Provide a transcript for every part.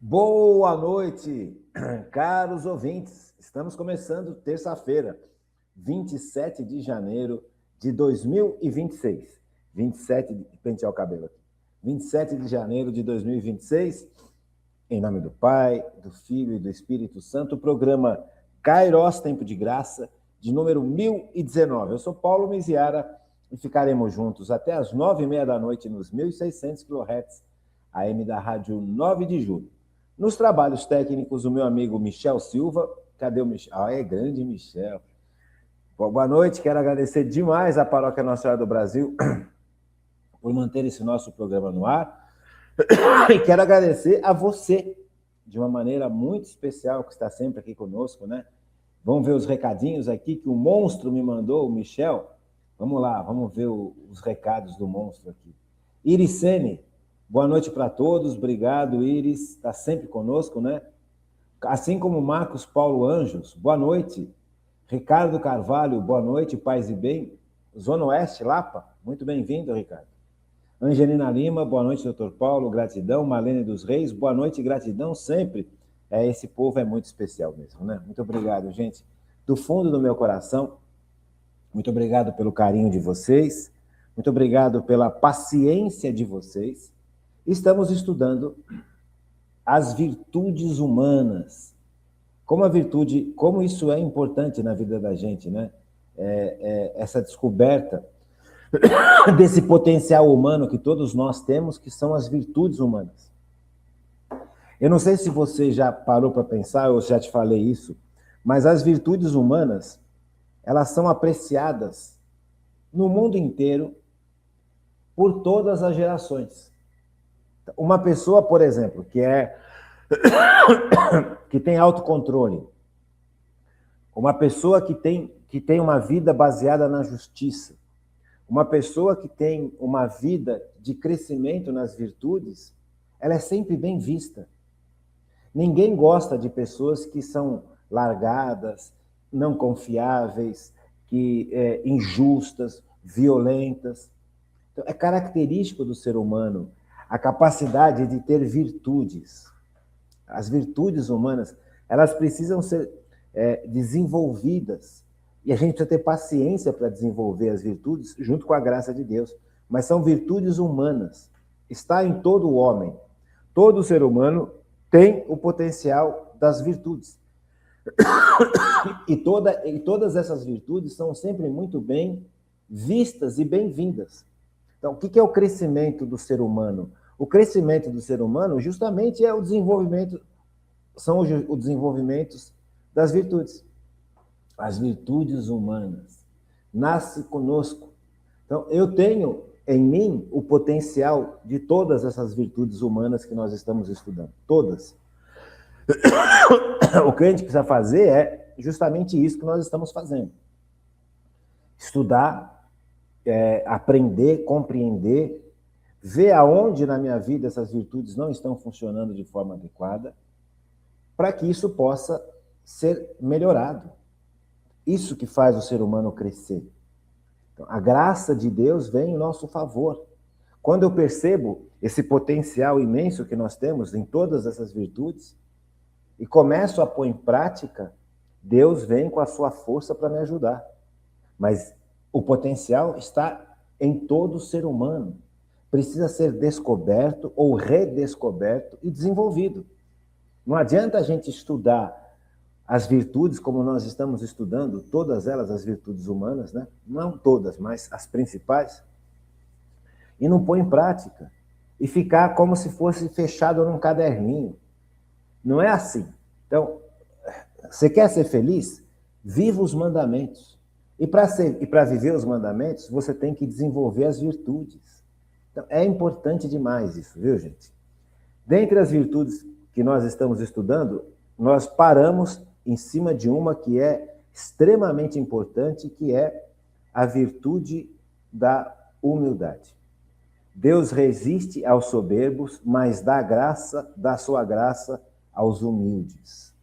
Boa noite, caros ouvintes. Estamos começando terça-feira, 27 de janeiro de 2026. 27 de pentear o cabelo aqui. 27 de janeiro de 2026. Em nome do Pai, do Filho e do Espírito Santo, o programa Kairos Tempo de Graça, de número 1019. Eu sou Paulo Miziara e ficaremos juntos até as 9h30 da noite nos 1.600 kHz, AM da Rádio 9 de Julho. Nos trabalhos técnicos, o meu amigo Michel Silva. Cadê o Michel? É grande Michel. Boa noite, quero agradecer demais à Paróquia Nossa Senhora do Brasil por manter esse nosso programa no ar. E quero agradecer a você, de uma maneira muito especial, que está sempre aqui conosco, né? Vamos ver os recadinhos aqui que o monstro me mandou, o Michel. Vamos lá, vamos ver os recados do monstro aqui. Iricene, boa noite para todos, obrigado, Iris, está sempre conosco, né? Assim como Marcos Paulo Anjos, boa noite. Ricardo Carvalho, boa noite, paz e bem. Zona Oeste, Lapa, muito bem-vindo, Ricardo. Angelina Lima, boa noite, doutor Paulo, gratidão. Marlene dos Reis, boa noite, gratidão sempre. Esse povo é muito especial mesmo, né? Muito obrigado, gente. Do fundo do meu coração, muito obrigado pelo carinho de vocês, muito obrigado pela paciência de vocês. Estamos estudando as virtudes humanas. Como isso é importante na vida da gente, né? Essa descoberta desse potencial humano que todos nós temos, que são as virtudes humanas. Eu não sei se você já parou para pensar, ou já te falei isso, mas as virtudes humanas, elas são apreciadas no mundo inteiro por todas as gerações. Uma pessoa, por exemplo, que tem autocontrole, uma pessoa que tem uma vida baseada na justiça, uma pessoa que tem uma vida de crescimento nas virtudes, ela é sempre bem vista. Ninguém gosta de pessoas que são largadas, não confiáveis, injustas, violentas. Então, é característico do ser humano a capacidade de ter virtudes. As virtudes humanas, elas precisam ser desenvolvidas. E a gente precisa ter paciência para desenvolver as virtudes junto com a graça de Deus. Mas são virtudes humanas. Está em todo o homem. Todo ser humano tem o potencial das virtudes. E todas essas virtudes são sempre muito bem vistas e bem-vindas. Então, o que é o crescimento do ser humano? O crescimento do ser humano justamente é o desenvolvimento, são os desenvolvimentos das virtudes. As virtudes humanas. Nasce conosco. Então, eu tenho em mim o potencial de todas essas virtudes humanas que nós estamos estudando. Todas. O que a gente precisa fazer é justamente isso que nós estamos fazendo. Estudar, aprender, compreender, ver aonde na minha vida essas virtudes não estão funcionando de forma adequada, para que isso possa ser melhorado. Isso que faz o ser humano crescer. Então, a graça de Deus vem em nosso favor. Quando eu percebo esse potencial imenso que nós temos em todas essas virtudes e começo a pôr em prática, Deus vem com a sua força para me ajudar. Mas o potencial está em todo ser humano. Precisa ser descoberto ou redescoberto e desenvolvido. Não adianta a gente estudar as virtudes, como nós estamos estudando, todas elas, as virtudes humanas, né? Não todas, mas as principais, e não pôr em prática, e ficar como se fosse fechado num caderninho. Não é assim. Então, você quer ser feliz? Viva os mandamentos. E para viver os mandamentos, você tem que desenvolver as virtudes. Então, é importante demais isso, viu, gente? Dentre as virtudes que nós estamos estudando, nós paramos em cima de uma que é extremamente importante, que é a virtude da humildade. Deus resiste aos soberbos, mas dá sua graça aos humildes.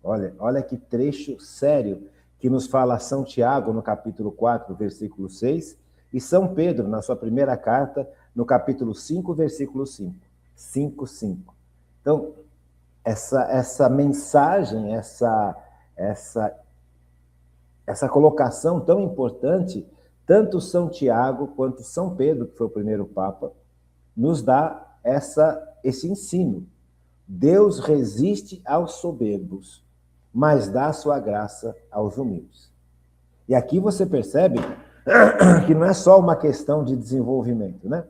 Olha que trecho sério que nos fala São Tiago, no capítulo 4, versículo 6, e São Pedro, na sua primeira carta, no capítulo 5, versículo 5. 5:5. Então, essa mensagem, essa colocação tão importante, tanto São Tiago quanto São Pedro, que foi o primeiro Papa, nos dá esse ensino. Deus resiste aos soberbos, mas dá sua graça aos humildes. E aqui você percebe que não é só uma questão de desenvolvimento, né?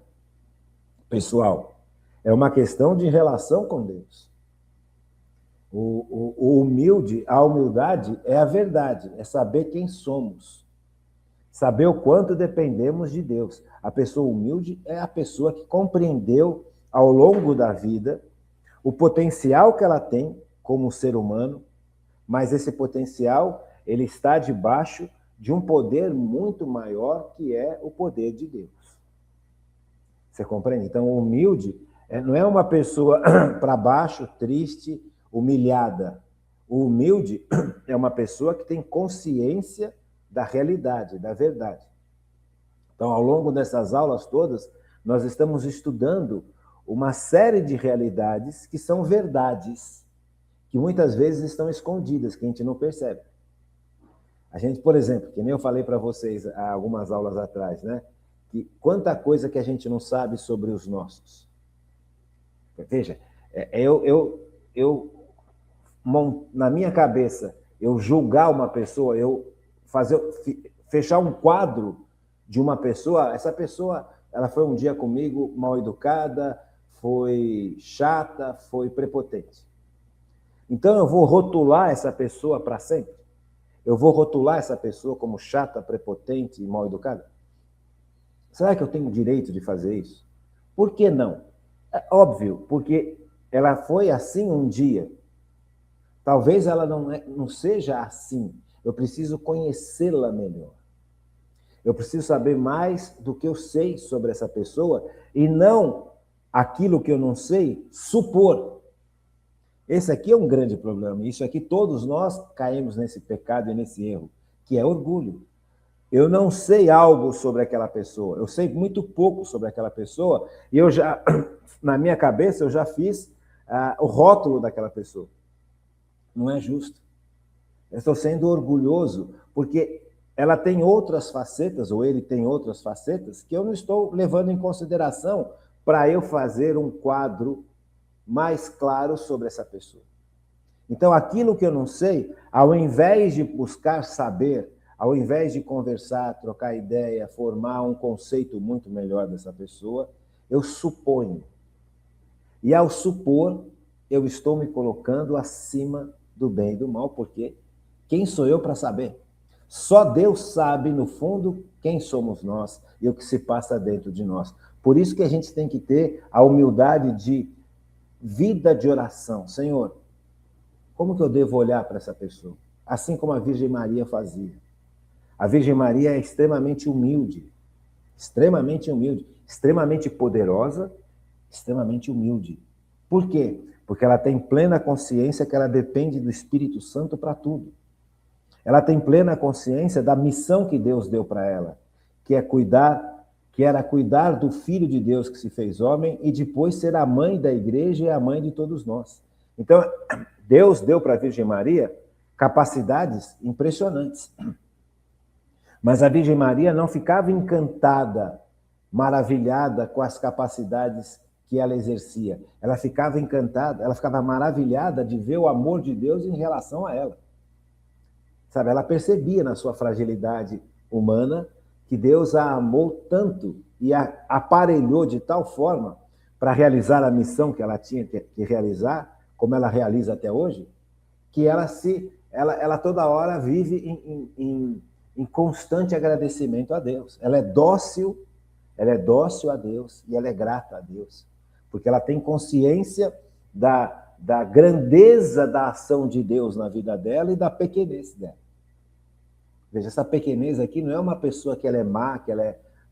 Pessoal, é uma questão de relação com Deus. A humildade é a verdade, é saber quem somos, saber o quanto dependemos de Deus. A pessoa humilde é a pessoa que compreendeu ao longo da vida o potencial que ela tem como ser humano, mas esse potencial ele está debaixo de um poder muito maior, que é o poder de Deus. Você compreende? Então, o humilde não é uma pessoa para baixo, triste, humilhada. O humilde é uma pessoa que tem consciência da realidade, da verdade. Então, ao longo dessas aulas todas, nós estamos estudando uma série de realidades que são verdades, que muitas vezes estão escondidas, que a gente não percebe. A gente, por exemplo, que nem eu falei para vocês há algumas aulas atrás, né? Que quanta coisa que a gente não sabe sobre os nossos. Veja, na minha cabeça, eu julgar uma pessoa, fechar um quadro de uma pessoa, essa pessoa, ela foi um dia comigo mal educada, foi chata, foi prepotente. Então eu vou rotular essa pessoa para sempre? Eu vou rotular essa pessoa como chata, prepotente e mal educada? Será que eu tenho direito de fazer isso? Por que não? É óbvio, porque ela foi assim um dia. Talvez ela não seja assim. Eu preciso conhecê-la melhor. Eu preciso saber mais do que eu sei sobre essa pessoa e não aquilo que eu não sei supor. Esse aqui é um grande problema. Isso aqui, todos nós caímos nesse pecado e nesse erro, que é orgulho. Eu não sei algo sobre aquela pessoa. Eu sei muito pouco sobre aquela pessoa e eu já, na minha cabeça, eu já fiz o rótulo daquela pessoa. Não é justo. Eu estou sendo orgulhoso porque ela tem outras facetas, ou ele tem outras facetas, que eu não estou levando em consideração para eu fazer um quadro mais claro sobre essa pessoa. Então, aquilo que eu não sei, ao invés de buscar saber, ao invés de conversar, trocar ideia, formar um conceito muito melhor dessa pessoa, eu suponho. E ao supor, eu estou me colocando acima do bem e do mal, porque quem sou eu para saber? Só Deus sabe, no fundo, quem somos nós e o que se passa dentro de nós. Por isso que a gente tem que ter a humildade de vida de oração. Senhor, como que eu devo olhar para essa pessoa? Assim como a Virgem Maria fazia. A Virgem Maria é extremamente humilde, extremamente poderosa, extremamente humilde. Por quê? Porque ela tem plena consciência que ela depende do Espírito Santo para tudo. Ela tem plena consciência da missão que Deus deu para ela, que era cuidar do Filho de Deus que se fez homem e depois ser a mãe da igreja e a mãe de todos nós. Então, Deus deu para a Virgem Maria capacidades impressionantes. Mas a Virgem Maria não ficava encantada, maravilhada com as capacidades que ela exercia. Ela ficava encantada, ela ficava maravilhada de ver o amor de Deus em relação a ela. Sabe, ela percebia na sua fragilidade humana que Deus a amou tanto e a aparelhou de tal forma para realizar a missão que ela tinha que realizar, como ela realiza até hoje, que ela toda hora vive em constante agradecimento a Deus. Ela é dócil a Deus e ela é grata a Deus, porque ela tem consciência da grandeza da ação de Deus na vida dela e da pequenez dela. Veja, essa pequenez aqui não é uma pessoa que ela é má,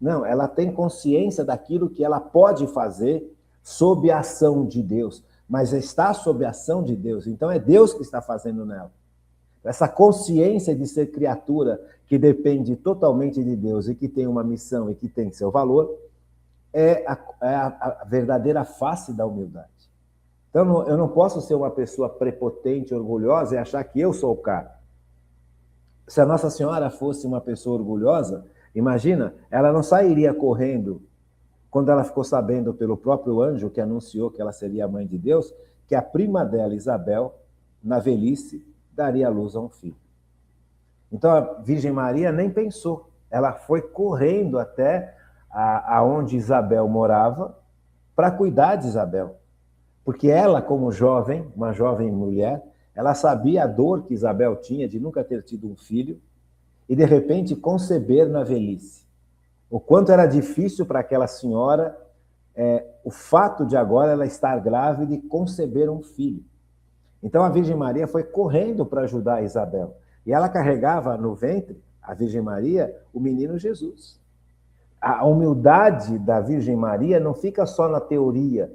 não, ela tem consciência daquilo que ela pode fazer sob a ação de Deus, mas está sob a ação de Deus, então é Deus que está fazendo nela. Essa consciência de ser criatura que depende totalmente de Deus e que tem uma missão e que tem seu valor, é a verdadeira face da humildade. Então, eu não posso ser uma pessoa prepotente, orgulhosa e achar que eu sou o cara. Se a Nossa Senhora fosse uma pessoa orgulhosa, imagina, ela não sairia correndo quando ela ficou sabendo pelo próprio anjo que anunciou que ela seria a mãe de Deus, que a prima dela, Isabel, na velhice, daria à luz a um filho. Então a Virgem Maria nem pensou, ela foi correndo até aonde Isabel morava para cuidar de Isabel. Porque ela, como jovem, uma jovem mulher, ela sabia a dor que Isabel tinha de nunca ter tido um filho e, de repente, conceber na velhice. O quanto era difícil para aquela senhora o fato de agora ela estar grávida e conceber um filho. Então, a Virgem Maria foi correndo para ajudar a Isabel. E ela carregava no ventre, a Virgem Maria, o menino Jesus. A humildade da Virgem Maria não fica só na teoria,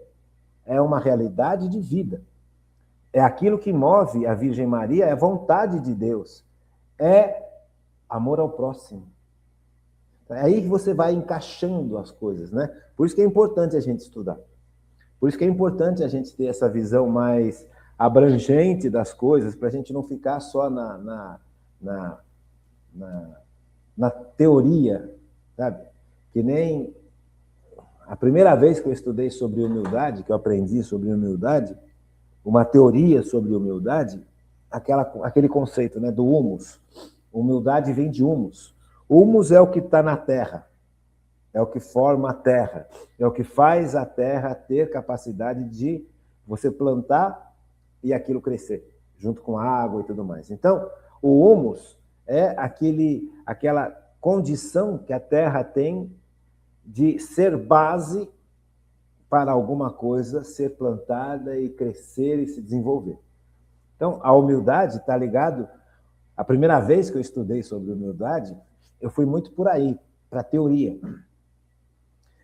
é uma realidade de vida. É aquilo que move a Virgem Maria, é a vontade de Deus, é amor ao próximo. É aí que você vai encaixando as coisas, né? Por isso que é importante a gente estudar. Por isso que é importante a gente ter essa visão mais abrangente das coisas, para a gente não ficar só na teoria, sabe? Que nem a primeira vez que eu estudei sobre humildade, que eu aprendi sobre humildade, uma teoria sobre humildade, aquele conceito, né, do humus. Humildade vem de humus. Humus é o que está na terra, é o que forma a terra, é o que faz a terra ter capacidade de você plantar e aquilo crescer, junto com a água e tudo mais. Então, o humus é aquela condição que a terra tem de ser base para alguma coisa ser plantada e crescer e se desenvolver. Então, a humildade está ligado... A primeira vez que eu estudei sobre humildade, eu fui muito por aí, para a teoria.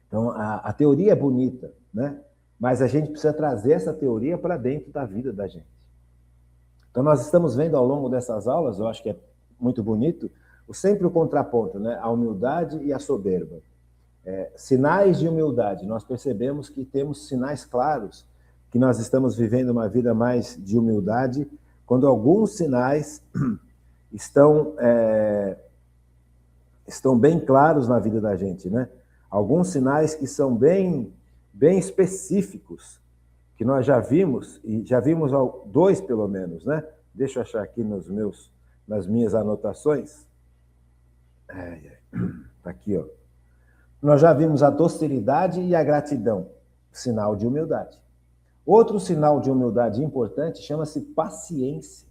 Então, a teoria é bonita, né? Mas a gente precisa trazer essa teoria para dentro da vida da gente. Então, nós estamos vendo ao longo dessas aulas, eu acho que é muito bonito, sempre o contraponto, né? A humildade e a soberba. Sinais de humildade. Nós percebemos que temos sinais claros que nós estamos vivendo uma vida mais de humildade, quando alguns sinais estão bem claros na vida da gente, né? Alguns sinais que são bem específicos, que nós já vimos, e já vimos 2 pelo menos, né? Deixa eu achar aqui nas minhas anotações. Tá aqui, ó. Nós já vimos a docilidade e a gratidão, sinal de humildade. Outro sinal de humildade importante chama-se paciência.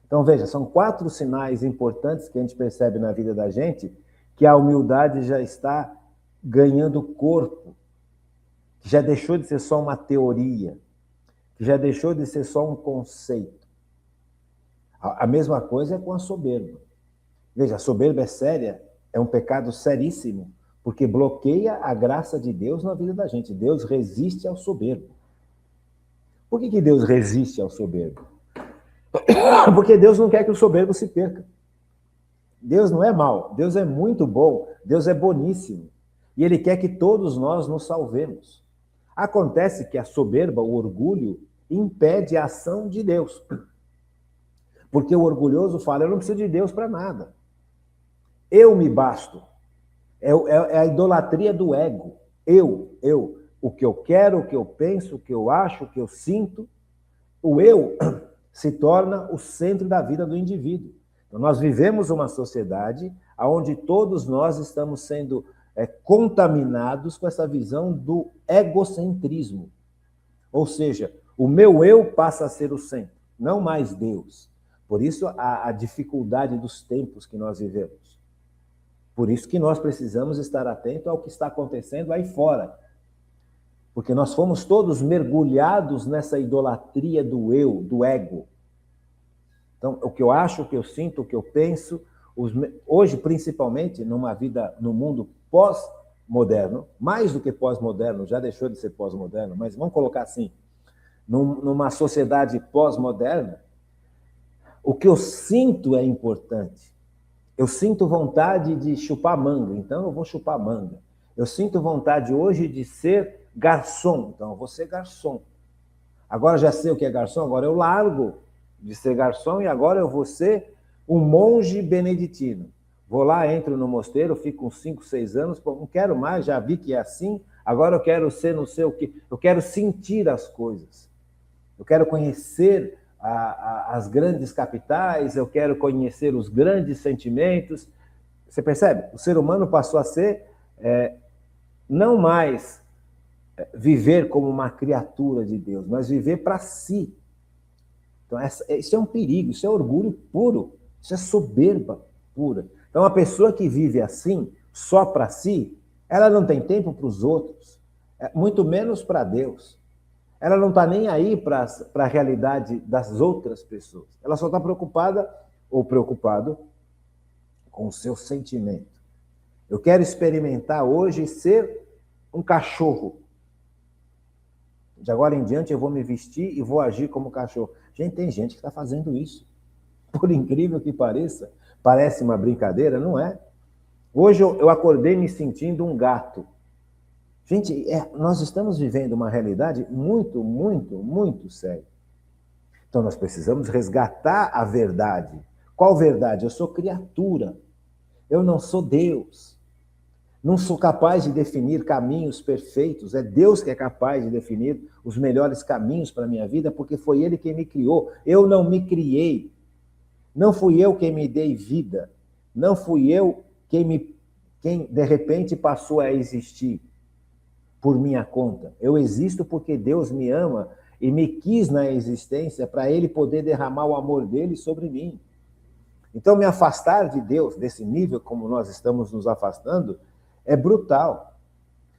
Então, veja, são 4 sinais importantes que a gente percebe na vida da gente, que a humildade já está ganhando corpo, que já deixou de ser só uma teoria, que já deixou de ser só um conceito. A mesma coisa é com a soberba. Veja, a soberba é séria, é um pecado seríssimo, porque bloqueia a graça de Deus na vida da gente. Deus resiste ao soberbo. Por que Deus resiste ao soberbo? Porque Deus não quer que o soberbo se perca. Deus não é mau, Deus é muito bom, Deus é boníssimo. E Ele quer que todos nós nos salvemos. Acontece que a soberba, o orgulho, impede a ação de Deus. Porque o orgulhoso fala, eu não preciso de Deus para nada. Eu me basto. É a idolatria do ego. Eu. O que eu quero, o que eu penso, o que eu acho, o que eu sinto. O eu se torna o centro da vida do indivíduo. Então, nós vivemos uma sociedade onde todos nós estamos sendo contaminados com essa visão do egocentrismo. Ou seja, o meu eu passa a ser o centro, não mais Deus. Por isso, a dificuldade dos tempos que nós vivemos. Por isso que nós precisamos estar atentos ao que está acontecendo aí fora. Porque nós fomos todos mergulhados nessa idolatria do eu, do ego. Então, o que eu acho, o que eu sinto, o que eu penso, hoje, principalmente, no mundo pós-moderno, mais do que pós-moderno, já deixou de ser pós-moderno, mas vamos colocar assim, numa sociedade pós-moderna, o que eu sinto é importante. Eu sinto vontade de chupar manga, então eu vou chupar manga. Eu sinto vontade hoje de ser garçom, então eu vou ser garçom. Agora já sei o que é garçom, agora eu largo de ser garçom e agora eu vou ser um monge beneditino. Vou lá, entro no mosteiro, fico uns 5, 6 anos, não quero mais, já vi que é assim, agora eu quero ser não sei o quê, eu quero sentir as coisas. Eu quero conhecer as grandes capitais, eu quero conhecer os grandes sentimentos. Você percebe? O ser humano passou a ser não mais viver como uma criatura de Deus, mas viver para si. Então, isso é um perigo, isso é orgulho puro, isso é soberba pura. Então, a pessoa que vive assim, só para si, ela não tem tempo para os outros, muito menos para Deus. Ela não está nem aí para a realidade das outras pessoas. Ela só está preocupada ou preocupado com o seu sentimento. Eu quero experimentar hoje ser um cachorro. De agora em diante eu vou me vestir e vou agir como cachorro. Gente, tem gente que está fazendo isso. Por incrível que pareça, parece uma brincadeira, não é? Hoje eu acordei me sentindo um gato. Gente, nós estamos vivendo uma realidade muito, muito, muito séria. Então nós precisamos resgatar a verdade. Qual verdade? Eu sou criatura. Eu não sou Deus. Não sou capaz de definir caminhos perfeitos. É Deus que é capaz de definir os melhores caminhos para a minha vida, porque foi Ele quem me criou. Eu não me criei. Não fui eu quem me dei vida. Não fui eu quem de repente passou a existir por minha conta. Eu existo porque Deus me ama e me quis na existência para Ele poder derramar o amor dele sobre mim. Então, me afastar de Deus, desse nível como nós estamos nos afastando, é brutal.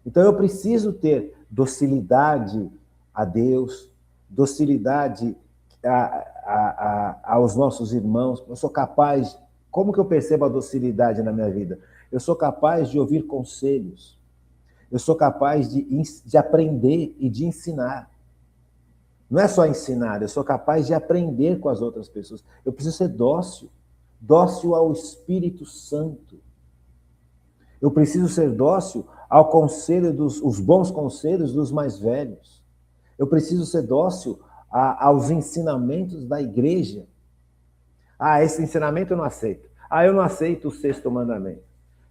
Então, eu preciso ter docilidade a Deus, docilidade aos nossos irmãos. Eu sou capaz... Como que eu percebo a docilidade na minha vida? Eu sou capaz de ouvir conselhos. Eu sou capaz de aprender e de ensinar. Não é só ensinar, eu sou capaz de aprender com as outras pessoas. Eu preciso ser dócil. Dócil ao Espírito Santo. Eu preciso ser dócil ao conselho os bons conselhos dos mais velhos. Eu preciso ser dócil aos ensinamentos da igreja. Esse ensinamento eu não aceito. Eu não aceito o 6º mandamento.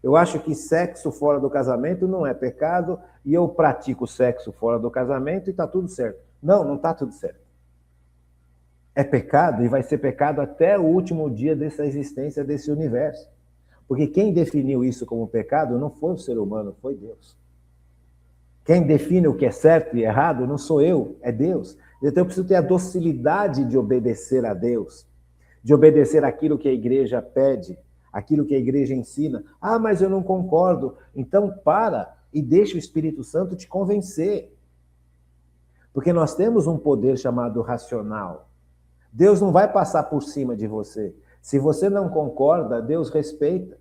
Eu acho que sexo fora do casamento não é pecado e eu pratico sexo fora do casamento e está tudo certo. Não, não está tudo certo. É pecado e vai ser pecado até o último dia dessa existência, desse universo. Porque quem definiu isso como pecado não foi o ser humano, foi Deus. Quem define o que é certo e errado não sou eu, é Deus. Então eu preciso ter a docilidade de obedecer a Deus, de obedecer aquilo que a igreja pede, aquilo que a igreja ensina. Mas eu não concordo. Então para e deixa o Espírito Santo te convencer. Porque nós temos um poder chamado racional. Deus não vai passar por cima de você. Se você não concorda, Deus respeita.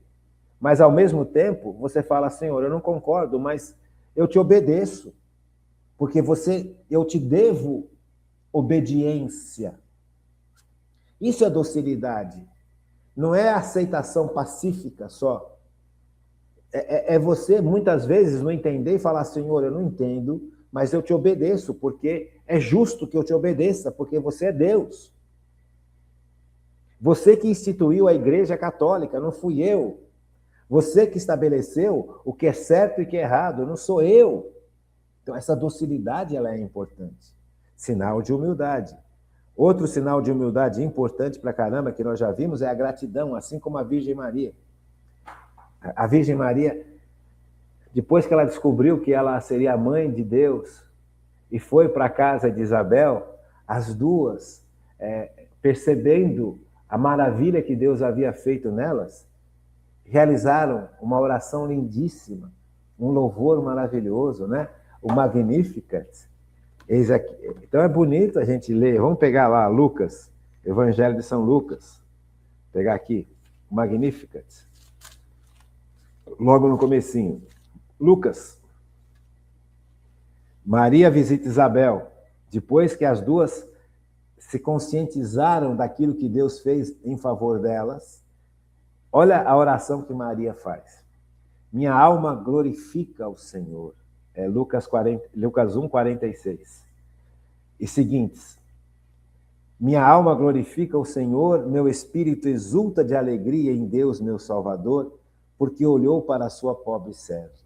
Mas, ao mesmo tempo, você fala, Senhor, eu não concordo, mas eu te obedeço. Porque eu te devo obediência. Isso é docilidade. Não é aceitação pacífica só. É você, muitas vezes, não entender e falar, Senhor, eu não entendo, mas eu te obedeço, porque é justo que eu te obedeça, porque você é Deus. Você que instituiu a Igreja Católica, não fui eu. Você que estabeleceu o que é certo e o que é errado, não sou eu. Então, essa docilidade ela é importante. Sinal de humildade. Outro sinal de humildade importante pra caramba que nós já vimos é a gratidão, assim como a Virgem Maria. A Virgem Maria, depois que ela descobriu que ela seria a mãe de Deus e foi para a casa de Isabel, as duas, percebendo a maravilha que Deus havia feito nelas, realizaram uma oração lindíssima, um louvor maravilhoso, né? O Magnificat. Eis aqui. Então é bonito a gente ler. Vamos pegar lá Lucas, Evangelho de São Lucas. Vou pegar aqui, o Magnificat. Logo no comecinho. Lucas. Maria visita Isabel. Depois que as duas se conscientizaram daquilo que Deus fez em favor delas, olha a oração que Maria faz. Minha alma glorifica o Senhor. É Lucas 1, 46. e seguintes: minha alma glorifica o Senhor, meu espírito exulta de alegria em Deus, meu Salvador, porque olhou para a sua pobre serva.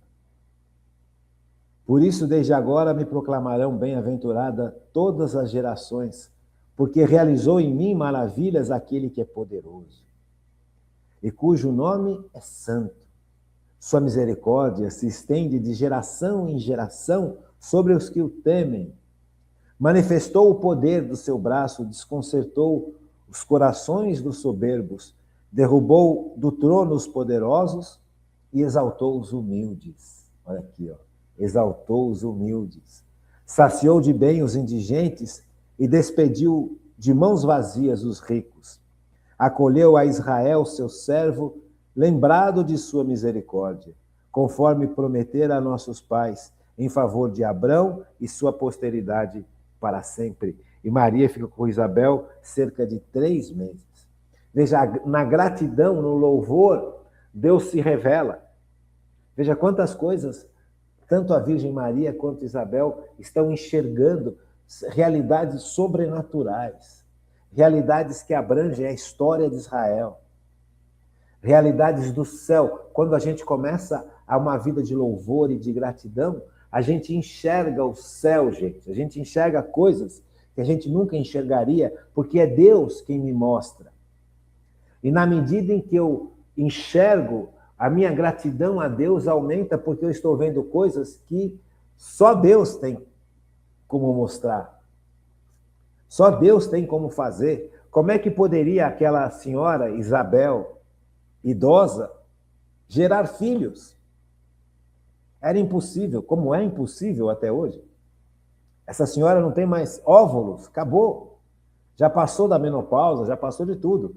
Por isso, desde agora me proclamarão bem-aventurada todas as gerações, porque realizou em mim maravilhas aquele que é poderoso, e cujo nome é santo. Sua misericórdia se estende de geração em geração sobre os que o temem. Manifestou o poder do seu braço, desconcertou os corações dos soberbos, derrubou do trono os poderosos e exaltou os humildes. Olha aqui, ó. Exaltou os humildes. Saciou de bem os indigentes e despediu de mãos vazias os ricos. Acolheu a Israel, seu servo, lembrado de sua misericórdia, conforme prometera a nossos pais, em favor de Abrão e sua posteridade para sempre. E Maria fica com Isabel cerca de 3 meses. Veja, na gratidão, no louvor, Deus se revela. Veja quantas coisas, tanto a Virgem Maria quanto Isabel estão enxergando realidades sobrenaturais, realidades que abrangem a história de Israel, realidades do céu. Quando a gente começa a uma vida de louvor e de gratidão, a gente enxerga o céu, gente. A gente enxerga coisas que a gente nunca enxergaria, porque é Deus quem me mostra. E na medida em que eu enxergo, a minha gratidão a Deus aumenta, porque eu estou vendo coisas que só Deus tem como mostrar. Só Deus tem como fazer. Como é que poderia aquela senhora, Isabel, idosa, gerar filhos? Era impossível, como é impossível até hoje. Essa senhora não tem mais óvulos, acabou. Já passou da menopausa, já passou de tudo.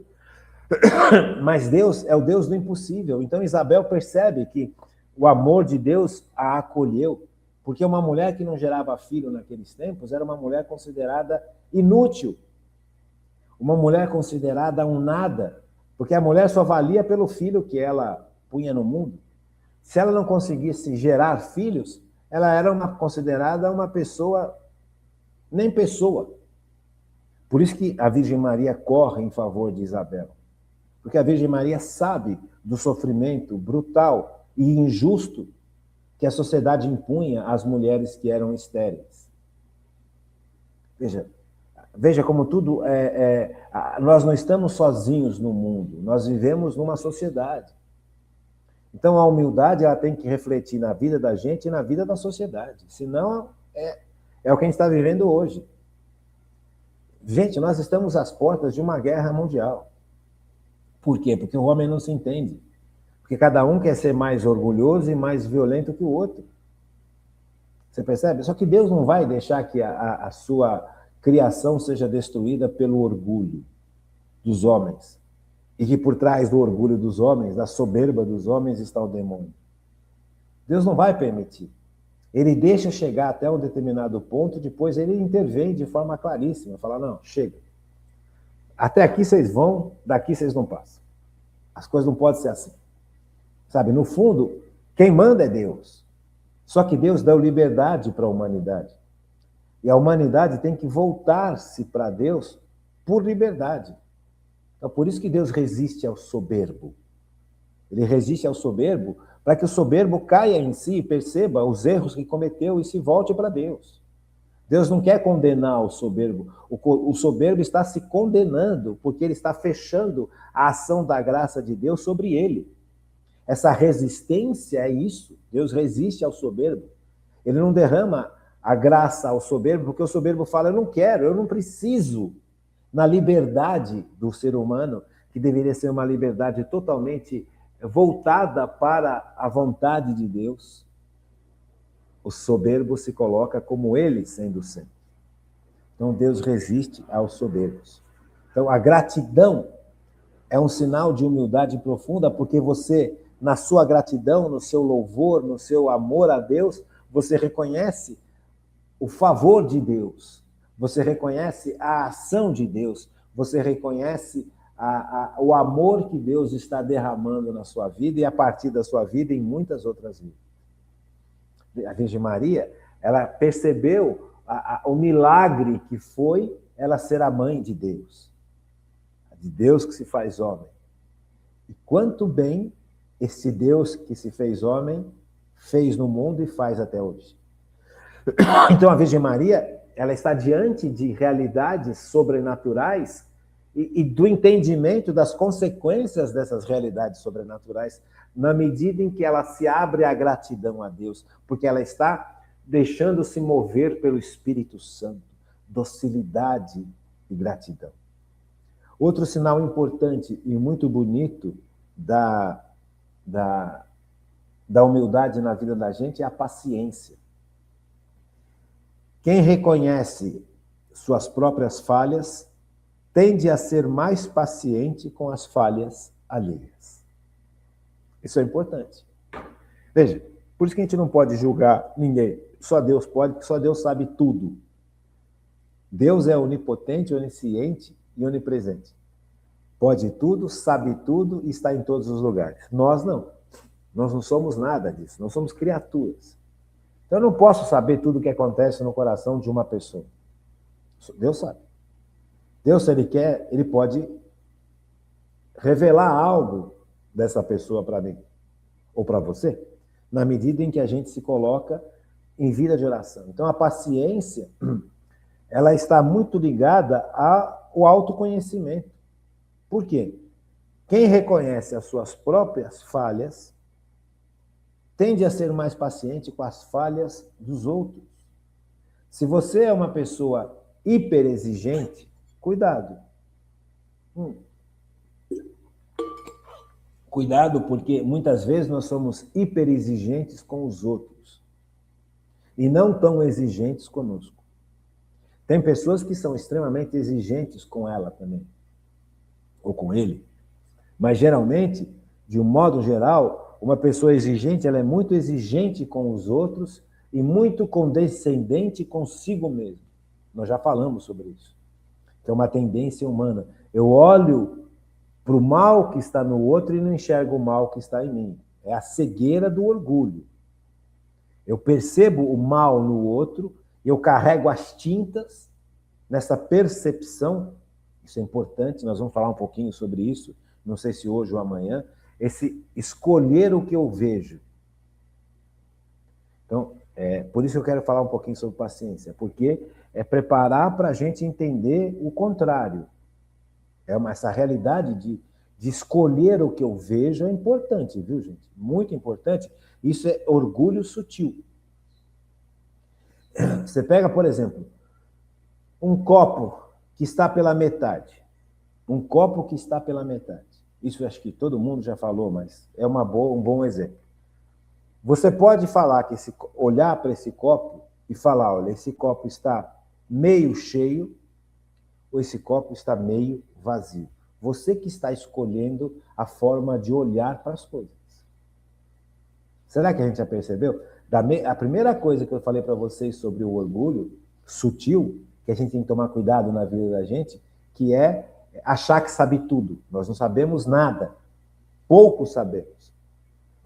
Mas Deus é o Deus do impossível. Então Isabel percebe que o amor de Deus a acolheu, porque uma mulher que não gerava filho naqueles tempos era uma mulher considerada inútil, uma mulher considerada um nada, porque a mulher só valia pelo filho que ela punha no mundo. Se ela não conseguisse gerar filhos, ela era considerada uma pessoa, nem pessoa. Por isso que a Virgem Maria corre em favor de Isabel. Porque a Virgem Maria sabe do sofrimento brutal e injusto que a sociedade impunha às mulheres que eram estéreis. Veja como tudo nós não estamos sozinhos no mundo, nós vivemos numa sociedade. Então a humildade ela tem que refletir na vida da gente e na vida da sociedade. Senão é o que a gente está vivendo hoje. Gente, nós estamos às portas de uma guerra mundial. Por quê? Porque o homem não se entende. Porque cada um quer ser mais orgulhoso e mais violento que o outro. Você percebe? Só que Deus não vai deixar que a sua criação seja destruída pelo orgulho dos homens. E que por trás do orgulho dos homens, da soberba dos homens, está o demônio. Deus não vai permitir. Ele deixa chegar até um determinado ponto, depois ele intervém de forma claríssima, fala, não, chega. Até aqui vocês vão, daqui vocês não passam. As coisas não podem ser assim. Sabe, no fundo, quem manda é Deus. Só que Deus deu liberdade para a humanidade. E a humanidade tem que voltar-se para Deus por liberdade. Então, por isso que Deus resiste ao soberbo. Ele resiste ao soberbo para que o soberbo caia em si e perceba os erros que cometeu e se volte para Deus. Deus não quer condenar o soberbo. O soberbo está se condenando porque ele está fechando a ação da graça de Deus sobre ele. Essa resistência é isso. Deus resiste ao soberbo. Ele não derrama a graça ao soberbo porque o soberbo fala, eu não quero, eu não preciso. Na liberdade do ser humano, que deveria ser uma liberdade totalmente voltada para a vontade de Deus, o soberbo se coloca como ele sendo sempre. Então Deus resiste aos soberbos. Então a gratidão é um sinal de humildade profunda, porque você, na sua gratidão, no seu louvor, no seu amor a Deus, você reconhece o favor de Deus, você reconhece a ação de Deus, você reconhece o amor que Deus está derramando na sua vida e a partir da sua vida em muitas outras vidas. A Virgem Maria, ela percebeu o milagre que foi ela ser a mãe de Deus que se faz homem. E quanto bem esse Deus que se fez homem fez no mundo e faz até hoje. Então a Virgem Maria, ela está diante de realidades sobrenaturais e do entendimento das consequências dessas realidades sobrenaturais, na medida em que ela se abre à gratidão a Deus, porque ela está deixando-se mover pelo Espírito Santo, docilidade e gratidão. Outro sinal importante e muito bonito da humildade na vida da gente é a paciência. Quem reconhece suas próprias falhas tende a ser mais paciente com as falhas alheias. Isso é importante. Veja, por isso que a gente não pode julgar ninguém. Só Deus pode, porque só Deus sabe tudo. Deus é onipotente, onisciente e onipresente. Pode tudo, sabe tudo e está em todos os lugares. Nós não. Nós não somos nada disso. Nós somos criaturas. Então, eu não posso saber tudo o que acontece no coração de uma pessoa. Deus sabe. Deus, se Ele quer, Ele pode revelar algo dessa pessoa para mim ou para você, na medida em que a gente se coloca em vida de oração. Então, a paciência, ela está muito ligada ao autoconhecimento. Por quê? Quem reconhece as suas próprias falhas tende a ser mais paciente com as falhas dos outros. Se você é uma pessoa hiperexigente, cuidado. Cuidado, porque muitas vezes nós somos hiperexigentes com os outros e não tão exigentes conosco. Tem pessoas que são extremamente exigentes com ela também, ou com ele. Mas, geralmente, de um modo geral, uma pessoa exigente, ela é muito exigente com os outros e muito condescendente consigo mesmo. Nós já falamos sobre isso. Que é uma tendência humana. Eu olho para o mal que está no outro e não enxergo o mal que está em mim. É a cegueira do orgulho. Eu percebo o mal no outro, eu carrego as tintas nessa percepção. Isso é importante, nós vamos falar um pouquinho sobre isso, não sei se hoje ou amanhã, esse escolher o que eu vejo. Então, por isso eu quero falar um pouquinho sobre paciência, porque é preparar para a gente entender o contrário. Essa realidade de escolher o que eu vejo é importante, viu, gente? Muito importante. Isso é orgulho sutil. Você pega, por exemplo, um copo que está pela metade. Um copo que está pela metade. Isso acho que todo mundo já falou, mas é um bom exemplo. Você pode falar que olhar para esse copo e falar, olha, esse copo está meio cheio ou esse copo está meio vazio. Você que está escolhendo a forma de olhar para as coisas. Será que a gente já percebeu? A primeira coisa que eu falei para vocês sobre o orgulho sutil, que a gente tem que tomar cuidado na vida da gente, que é achar que sabe tudo. Nós não sabemos nada. Pouco sabemos.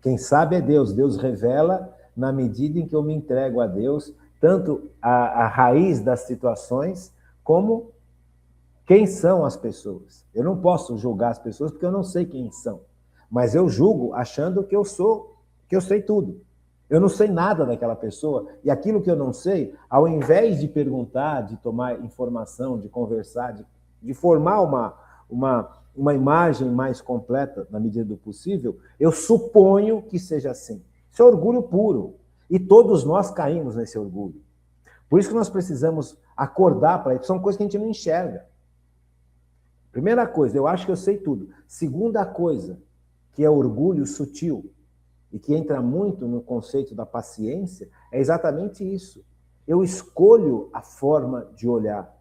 Quem sabe é Deus. Deus revela na medida em que eu me entrego a Deus, tanto a raiz das situações, como quem são as pessoas. Eu não posso julgar as pessoas porque eu não sei quem são. Mas eu julgo achando que eu sei tudo. Eu não sei nada daquela pessoa, e aquilo que eu não sei, ao invés de perguntar, de tomar informação, de conversar, de formar uma imagem mais completa, na medida do possível, eu suponho que seja assim. Isso é orgulho puro. E todos nós caímos nesse orgulho. Por isso que nós precisamos acordar para isso. São coisas que a gente não enxerga. Primeira coisa, eu acho que eu sei tudo. Segunda coisa, que é orgulho sutil, e que entra muito no conceito da paciência, é exatamente isso. Eu escolho a forma de olhar.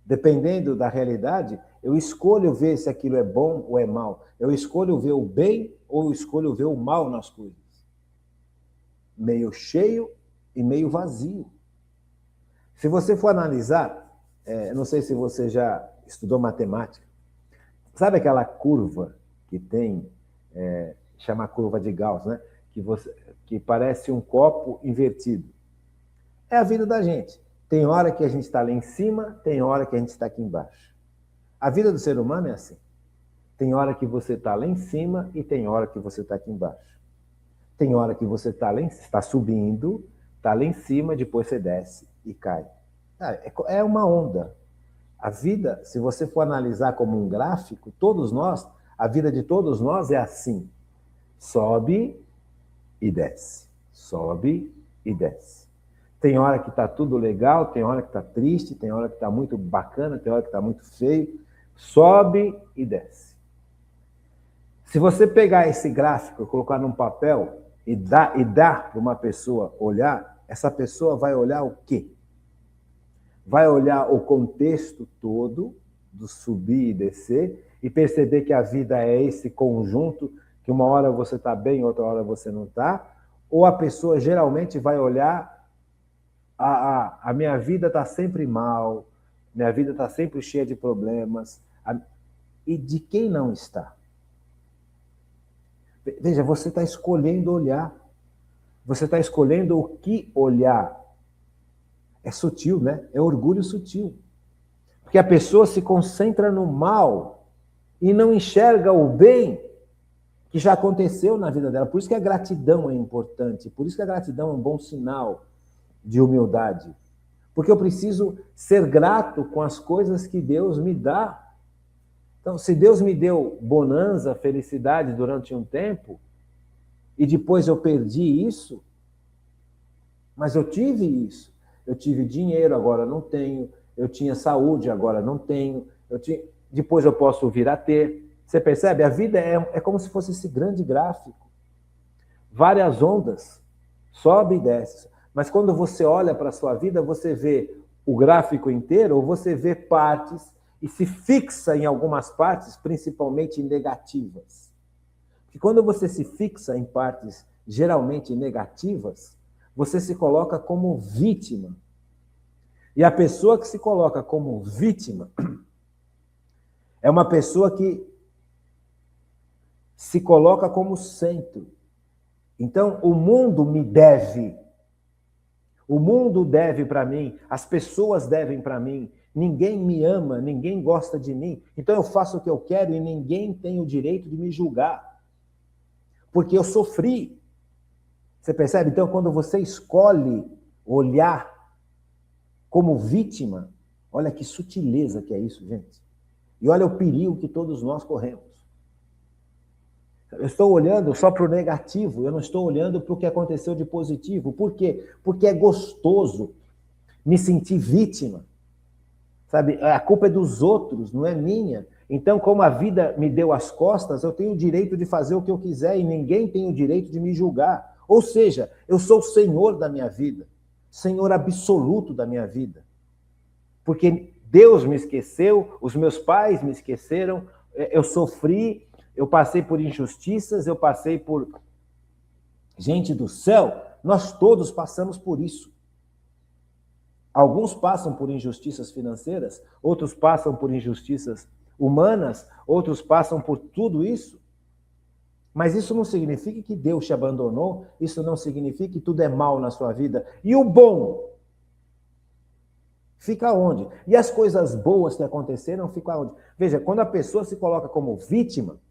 Dependendo da realidade, eu escolho ver se aquilo é bom ou é mal. Eu escolho ver o bem ou eu escolho ver o mal nas coisas. Meio cheio e meio vazio. Se você for analisar, não sei se você já estudou matemática, sabe aquela curva que tem, chama curva de Gauss, né? Que parece um copo invertido. É a vida da gente. Tem hora que a gente está lá em cima, tem hora que a gente está aqui embaixo. A vida do ser humano é assim. Tem hora que você está lá em cima e tem hora que você está aqui embaixo. Tem hora que você está subindo, está lá em cima, depois você desce e cai. É uma onda. A vida, se você for analisar como um gráfico, todos nós, a vida de todos nós é assim. Sobe e desce. Sobe e desce. Tem hora que está tudo legal, tem hora que está triste, tem hora que está muito bacana, tem hora que está muito feio. Sobe e desce. Se você pegar esse gráfico, colocar num papel e dar para uma pessoa olhar, essa pessoa vai olhar o quê? Vai olhar o contexto todo do subir e descer e perceber que a vida é esse conjunto, que uma hora você está bem, outra hora você não está, ou a pessoa geralmente vai olhar a minha vida está sempre mal, minha vida está sempre cheia de problemas, e de quem não está? Veja, você está escolhendo olhar, você está escolhendo o que olhar. É sutil, né? É orgulho sutil. Porque a pessoa se concentra no mal e não enxerga o bem que já aconteceu na vida dela. Por isso que a gratidão é importante, por isso que a gratidão é um bom sinal de humildade. Porque eu preciso ser grato com as coisas que Deus me dá. Então, se Deus me deu bonança, felicidade durante um tempo, e depois eu perdi isso, mas eu tive isso. Eu tive dinheiro, agora não tenho. Eu tinha saúde, agora não tenho. Depois eu posso vir a ter. Você percebe? A vida é como se fosse esse grande gráfico. Várias ondas, sobe e desce. Mas quando você olha para a sua vida, você vê o gráfico inteiro ou você vê partes e se fixa em algumas partes, principalmente negativas. Porque quando você se fixa em partes geralmente negativas, você se coloca como vítima. E a pessoa que se coloca como vítima é uma pessoa que se coloca como centro. Então, o mundo me deve. O mundo deve para mim, as pessoas devem para mim, ninguém me ama, ninguém gosta de mim, então eu faço o que eu quero e ninguém tem o direito de me julgar, porque eu sofri. Você percebe? Então, quando você escolhe olhar como vítima, olha que sutileza que é isso, gente. E olha o perigo que todos nós corremos. Eu estou olhando só para o negativo, eu não estou olhando para o que aconteceu de positivo. Por quê? Porque é gostoso me sentir vítima. Sabe? A culpa é dos outros, não é minha. Então, como a vida me deu as costas, eu tenho o direito de fazer o que eu quiser e ninguém tem o direito de me julgar. Ou seja, eu sou o senhor da minha vida, senhor absoluto da minha vida. Porque Deus me esqueceu, os meus pais me esqueceram, eu sofri, eu passei por injustiças, eu passei por... Gente do céu, nós todos passamos por isso. Alguns passam por injustiças financeiras, outros passam por injustiças humanas, outros passam por tudo isso. Mas isso não significa que Deus te abandonou, isso não significa que tudo é mal na sua vida. E o bom fica onde? E as coisas boas que aconteceram ficam onde? Veja, quando a pessoa se coloca como vítima,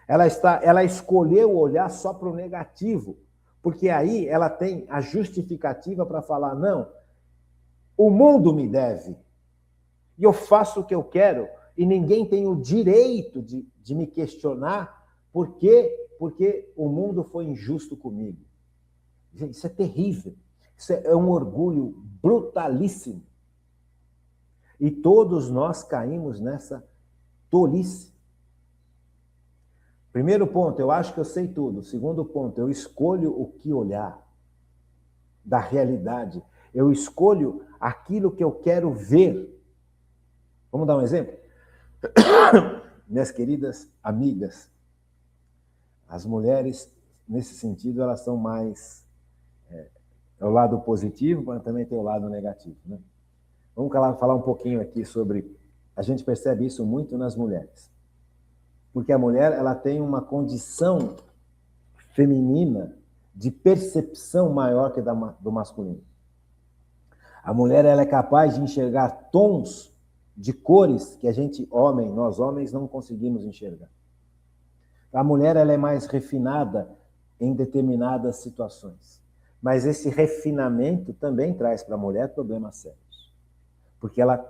ela escolheu olhar só para o negativo, porque aí ela tem a justificativa para falar, não, o mundo me deve, e eu faço o que eu quero, e ninguém tem o direito de me questionar porque o mundo foi injusto comigo. Gente, isso é terrível, isso é um orgulho brutalíssimo. E todos nós caímos nessa tolice. Primeiro ponto, eu acho que eu sei tudo. Segundo ponto, eu escolho o que olhar da realidade. Eu escolho aquilo que eu quero ver. Vamos dar um exemplo? Minhas queridas amigas, as mulheres, nesse sentido, elas são mais... É o lado positivo, mas também tem o lado negativo, né? Vamos falar um pouquinho aqui sobre... A gente percebe isso muito nas mulheres. Porque a mulher, ela tem uma condição feminina de percepção maior que do masculino. A mulher ela é capaz de enxergar tons de cores que a gente, nós homens, não conseguimos enxergar. A mulher ela é mais refinada em determinadas situações. Mas esse refinamento também traz para a mulher problemas sérios. Porque ela,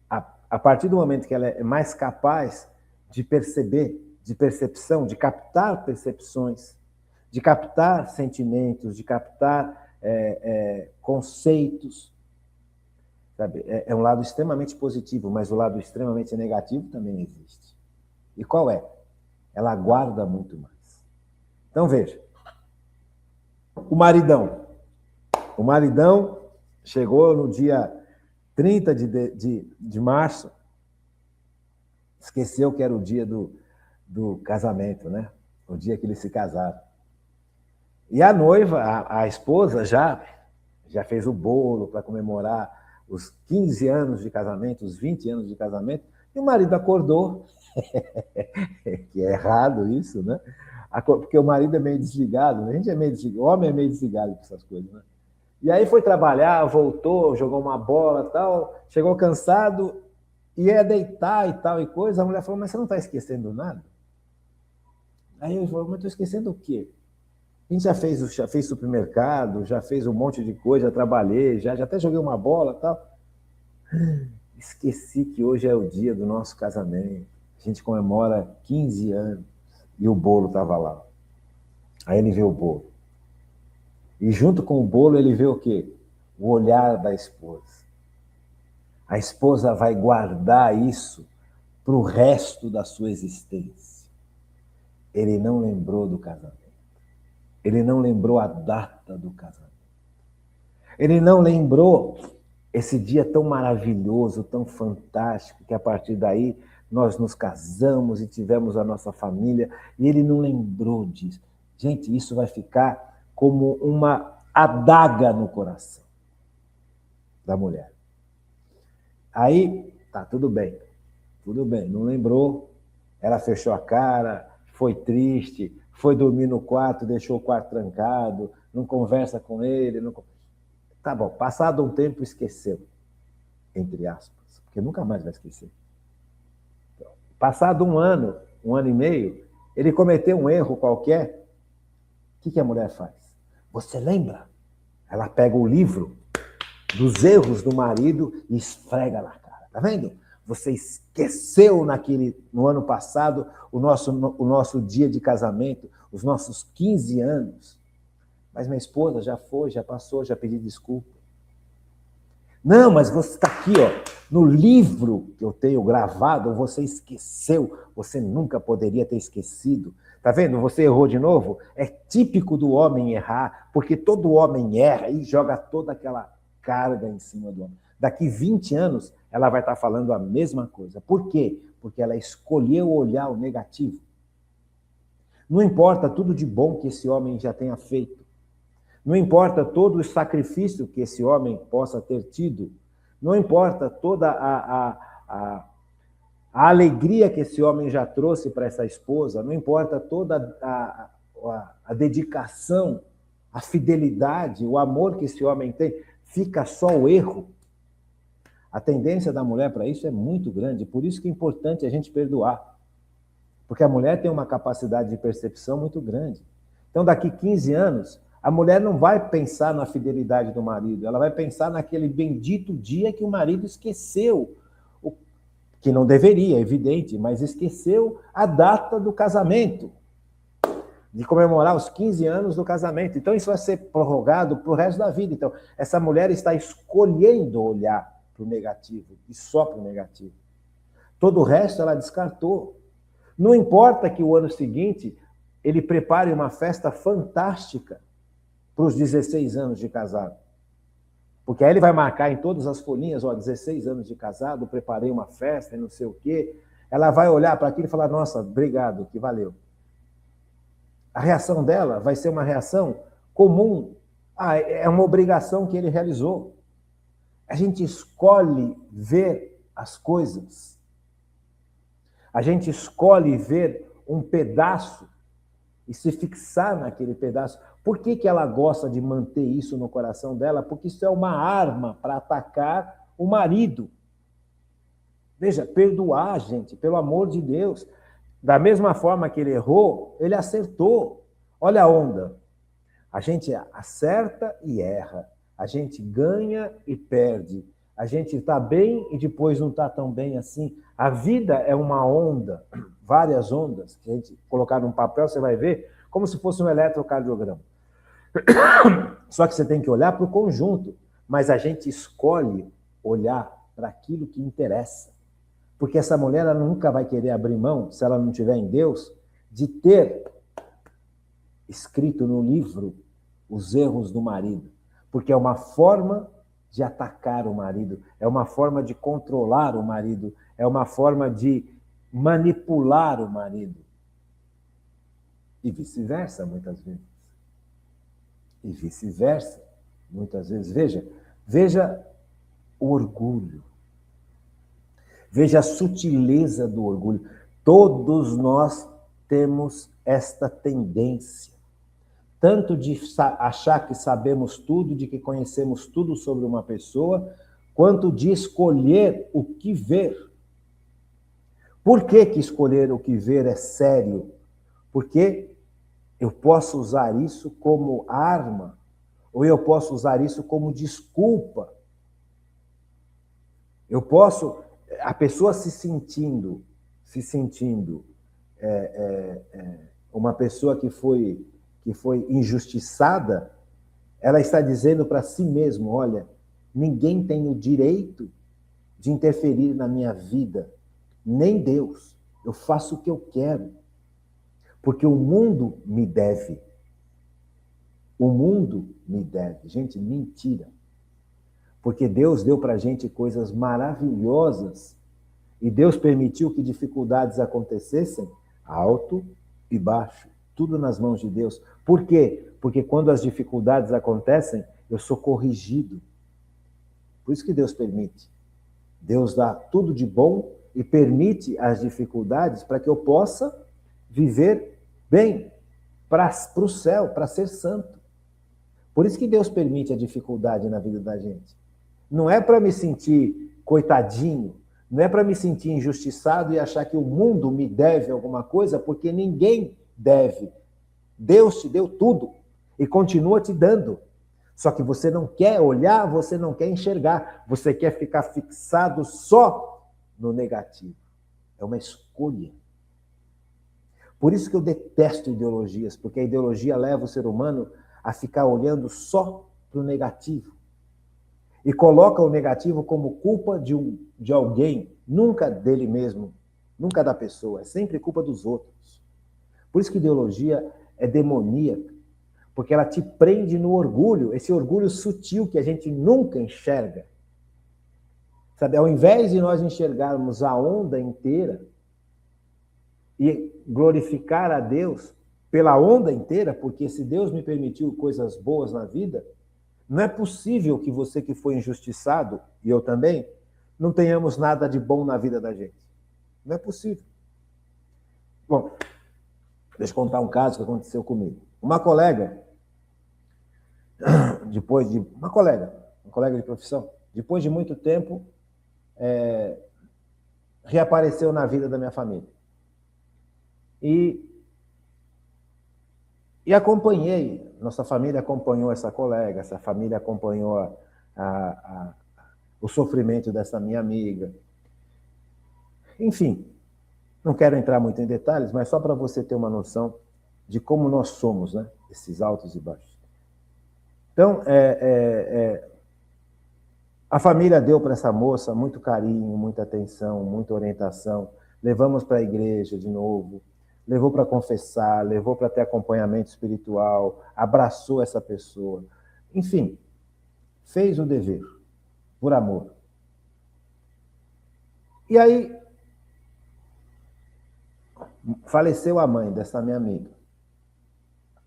a partir do momento que ela é mais capaz de perceber, de percepção, de captar percepções, de captar sentimentos, de captar conceitos, sabe? É um lado extremamente positivo, mas o lado extremamente negativo também existe. E qual é? Ela guarda muito mais. Então, veja. O maridão chegou no dia 30 de março, esqueceu que era o dia do casamento, né? O dia que eles se casaram. E a noiva, a esposa, já fez o bolo para comemorar os 15 anos de casamento, os 20 anos de casamento, e o marido acordou, que é errado isso, né? Porque o marido é meio desligado, a gente é meio desligado, o homem é meio desligado com essas coisas, né? E aí foi trabalhar, voltou, jogou uma bola e tal, chegou cansado, ia deitar e tal e coisa, a mulher falou, mas você não está esquecendo nada? Aí ele falou, mas estou esquecendo o quê? A gente já fez supermercado, já fez um monte de coisa, já trabalhei, já até joguei uma bola e tal. Esqueci que hoje é o dia do nosso casamento. A gente comemora 15 anos e o bolo estava lá. Aí ele vê o bolo. E junto com o bolo ele vê o quê? O olhar da esposa. A esposa vai guardar isso para o resto da sua existência. Ele não lembrou do casamento. Ele não lembrou a data do casamento. Ele não lembrou esse dia tão maravilhoso, tão fantástico, que a partir daí nós nos casamos e tivemos a nossa família, e ele não lembrou disso. Gente, isso vai ficar como uma adaga no coração da mulher. Aí, tá, tudo bem, não lembrou, ela fechou a cara, foi triste, foi dormir no quarto, deixou o quarto trancado, não conversa com ele, não... Tá bom, passado um tempo esqueceu, entre aspas, porque nunca mais vai esquecer. Passado um ano e meio, ele cometeu um erro qualquer, o que a mulher faz? Você lembra? Ela pega o livro dos erros do marido e esfrega na cara. Tá vendo? Você esqueceu no ano passado o nosso dia de casamento, os nossos 15 anos. Mas minha esposa já foi, já passou, já pedi desculpa. Não, mas você está aqui, ó, no livro que eu tenho gravado, você esqueceu, você nunca poderia ter esquecido. Tá vendo? Você errou de novo? É típico do homem errar, porque todo homem erra e joga toda aquela carga em cima do homem. Daqui 20 anos, ela vai estar falando a mesma coisa. Por quê? Porque ela escolheu olhar o negativo. Não importa tudo de bom que esse homem já tenha feito. Não importa todo o sacrifício que esse homem possa ter tido. Não importa toda a alegria que esse homem já trouxe para essa esposa. Não importa toda a dedicação, a fidelidade, o amor que esse homem tem. Fica só o erro. A tendência da mulher para isso é muito grande. Por isso que é importante a gente perdoar. Porque a mulher tem uma capacidade de percepção muito grande. Então, daqui 15 anos, a mulher não vai pensar na fidelidade do marido, ela vai pensar naquele bendito dia que o marido esqueceu, que não deveria, é evidente, mas esqueceu a data do casamento, de comemorar os 15 anos do casamento. Então, isso vai ser prorrogado para o resto da vida. Então, essa mulher está escolhendo olhar para o negativo, e só para o negativo. Todo o resto ela descartou. Não importa que o ano seguinte ele prepare uma festa fantástica para os 16 anos de casado. Porque aí ele vai marcar em todas as folhinhas, 16 anos de casado, preparei uma festa e não sei o quê. Ela vai olhar para aquilo e falar, nossa, obrigado, que valeu. A reação dela vai ser uma reação comum. É uma obrigação que ele realizou. A gente escolhe ver as coisas. A gente escolhe ver um pedaço e se fixar naquele pedaço. Por que ela gosta de manter isso no coração dela? Porque isso é uma arma para atacar o marido. Veja, perdoar, gente, pelo amor de Deus. Da mesma forma que ele errou, ele acertou. Olha a onda. A gente acerta e erra. A gente ganha e perde. A gente está bem e depois não está tão bem assim. A vida é uma onda, várias ondas, que a gente colocar num papel, você vai ver, como se fosse um eletrocardiograma. Só que você tem que olhar para o conjunto, mas a gente escolhe olhar para aquilo que interessa. Porque essa mulher ela nunca vai querer abrir mão, se ela não tiver em Deus, de ter escrito no livro os erros do marido. Porque é uma forma de atacar o marido, é uma forma de controlar o marido, é uma forma de manipular o marido. E vice-versa, muitas vezes. E vice-versa, muitas vezes. Veja o orgulho. Veja a sutileza do orgulho. Todos nós temos esta tendência, tanto de achar que sabemos tudo, de que conhecemos tudo sobre uma pessoa, quanto de escolher o que ver. Por que escolher o que ver é sério? Porque eu posso usar isso como arma, ou eu posso usar isso como desculpa. Eu posso... A pessoa se sentindo uma pessoa que foi injustiçada, ela está dizendo para si mesma, olha, ninguém tem o direito de interferir na minha vida, nem Deus. Eu faço o que eu quero, porque o mundo me deve. O mundo me deve. Gente, mentira. Porque Deus deu para a gente coisas maravilhosas e Deus permitiu que dificuldades acontecessem alto e baixo, tudo nas mãos de Deus. Por quê? Porque quando as dificuldades acontecem, eu sou corrigido. Por isso que Deus permite. Deus dá tudo de bom e permite as dificuldades para que eu possa viver bem, para o céu, para ser santo. Por isso que Deus permite a dificuldade na vida da gente. Não é para me sentir coitadinho, não é para me sentir injustiçado e achar que o mundo me deve alguma coisa, porque ninguém deve. Deus te deu tudo e continua te dando. Só que você não quer olhar, você não quer enxergar, você quer ficar fixado só no negativo. É uma escolha. Por isso que eu detesto ideologias, porque a ideologia leva o ser humano a ficar olhando só para o negativo. E coloca o negativo como culpa de alguém, nunca dele mesmo, nunca da pessoa, é sempre culpa dos outros. Por isso que ideologia é demoníaca, porque ela te prende no orgulho, esse orgulho sutil que a gente nunca enxerga. Sabe, ao invés de nós enxergarmos a onda inteira e glorificar a Deus pela onda inteira, porque se Deus me permitiu coisas boas na vida, não é possível que você que foi injustiçado, e eu também, não tenhamos nada de bom na vida da gente. Não é possível. Bom, deixa eu contar um caso que aconteceu comigo. Uma colega de profissão, depois de muito tempo, reapareceu na vida da minha família. E acompanhei, nossa família acompanhou essa colega, essa família acompanhou o sofrimento dessa minha amiga. Enfim, não quero entrar muito em detalhes, mas só para você ter uma noção de como nós somos, né? Esses altos e baixos. Então, a família deu para essa moça muito carinho, muita atenção, muita orientação. Levamos para a igreja de novo, levou para confessar, levou para ter acompanhamento espiritual, abraçou essa pessoa. Enfim, fez o dever, por amor. E aí, faleceu a mãe dessa minha amiga.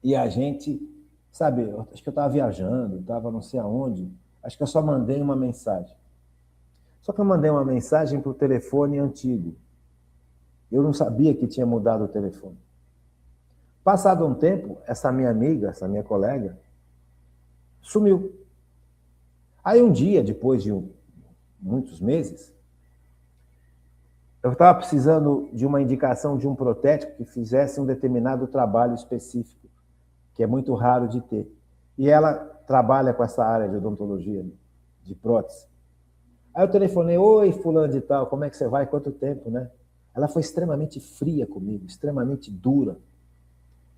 E a gente, sabe, acho que eu estava viajando, estava não sei aonde, acho que eu só mandei uma mensagem. Só que eu mandei uma mensagem para o telefone antigo. Eu não sabia que tinha mudado o telefone. Passado um tempo, essa minha amiga, essa minha colega, sumiu. Aí um dia, depois de muitos meses, eu estava precisando de uma indicação de um protético que fizesse um determinado trabalho específico, que é muito raro de ter. E ela trabalha com essa área de odontologia, de prótese. Aí eu telefonei, oi, fulano de tal, como é que você vai? Quanto tempo, né? Ela foi extremamente fria comigo, extremamente dura.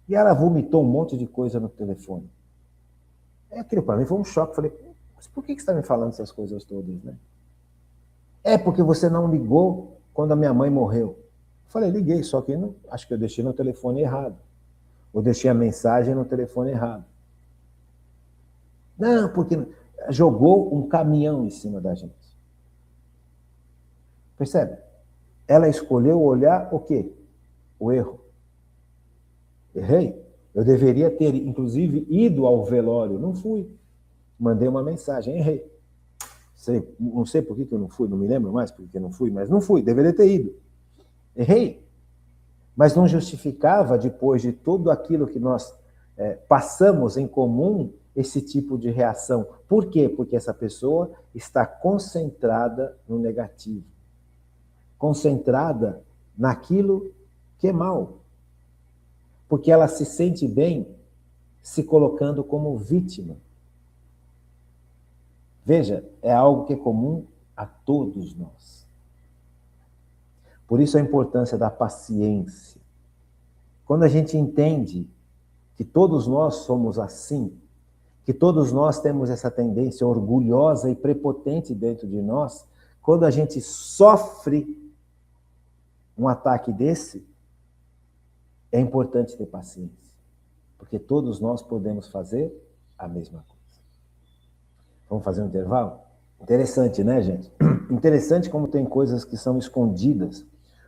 E ela vomitou um monte de coisa no telefone. Aquilo para mim foi um choque. Falei, mas por que você está me falando essas coisas todas, né? É porque você não ligou quando a minha mãe morreu. Eu falei, liguei, só que não, acho que eu deixei no telefone errado. Ou deixei a mensagem no telefone errado. Não, porque jogou um caminhão em cima da gente. Percebe? Ela escolheu olhar o quê? O erro. Errei. Eu deveria ter, inclusive, ido ao velório. Não fui. Mandei uma mensagem, errei. Não sei por que eu não fui, não me lembro mais por que eu não fui, mas não fui, deveria ter ido. Errei. Mas não justificava, depois de tudo aquilo que nós passamos em comum, esse tipo de reação. Por quê? Porque essa pessoa está concentrada no negativo. Concentrada naquilo que é mal. Porque ela se sente bem se colocando como vítima. Veja, é algo que é comum a todos nós. Por isso a importância da paciência. Quando a gente entende que todos nós somos assim, que todos nós temos essa tendência orgulhosa e prepotente dentro de nós, quando a gente sofre um ataque desse, é importante ter paciência, porque todos nós podemos fazer a mesma coisa. Vamos fazer um intervalo? Interessante, né, gente? Interessante como tem coisas que são escondidas,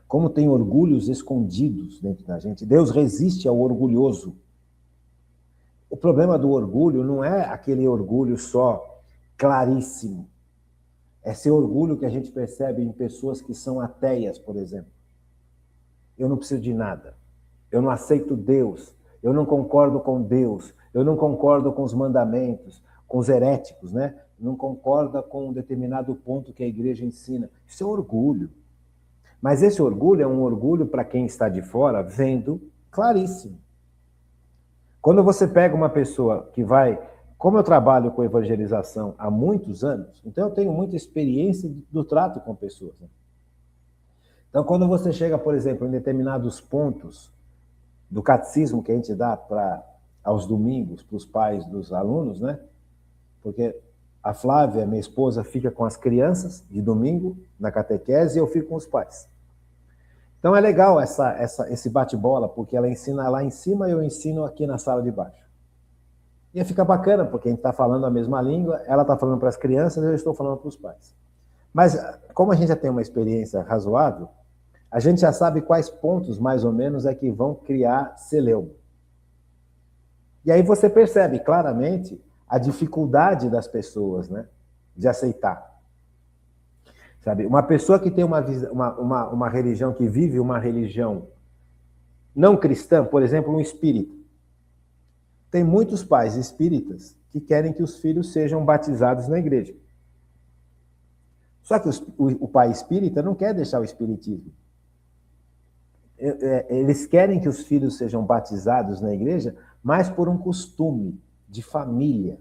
como tem orgulhos escondidos dentro da gente. Deus resiste ao orgulhoso. O problema do orgulho não é aquele orgulho só claríssimo. É esse orgulho que a gente percebe em pessoas que são ateias, por exemplo. Eu não preciso de nada. Eu não aceito Deus. Eu não concordo com Deus. Eu não concordo com os mandamentos, com os heréticos, né? Não concorda com um determinado ponto que a igreja ensina. Isso é orgulho. Mas esse orgulho é um orgulho para quem está de fora, vendo claríssimo. Quando você pega uma pessoa que vai... Como eu trabalho com evangelização há muitos anos, então eu tenho muita experiência do trato com pessoas. Né? Então, quando você chega, por exemplo, em determinados pontos do catecismo que a gente dá aos domingos para os pais dos alunos, né? Porque a Flávia, minha esposa, fica com as crianças de domingo na catequese e eu fico com os pais. Então é legal esse bate-bola, porque ela ensina lá em cima e eu ensino aqui na sala de baixo. E fica bacana, porque a gente está falando a mesma língua, ela está falando para as crianças e eu estou falando para os pais. Mas como a gente já tem uma experiência razoável, a gente já sabe quais pontos, mais ou menos, é que vão criar celeuma. E aí você percebe claramente a dificuldade das pessoas, né, de aceitar. Sabe? Uma pessoa que tem uma religião, que vive uma religião não cristã, por exemplo, um espírita. Tem muitos pais espíritas que querem que os filhos sejam batizados na igreja. Só que o pai espírita não quer deixar o espiritismo. Eles querem que os filhos sejam batizados na igreja, mas por um costume de família.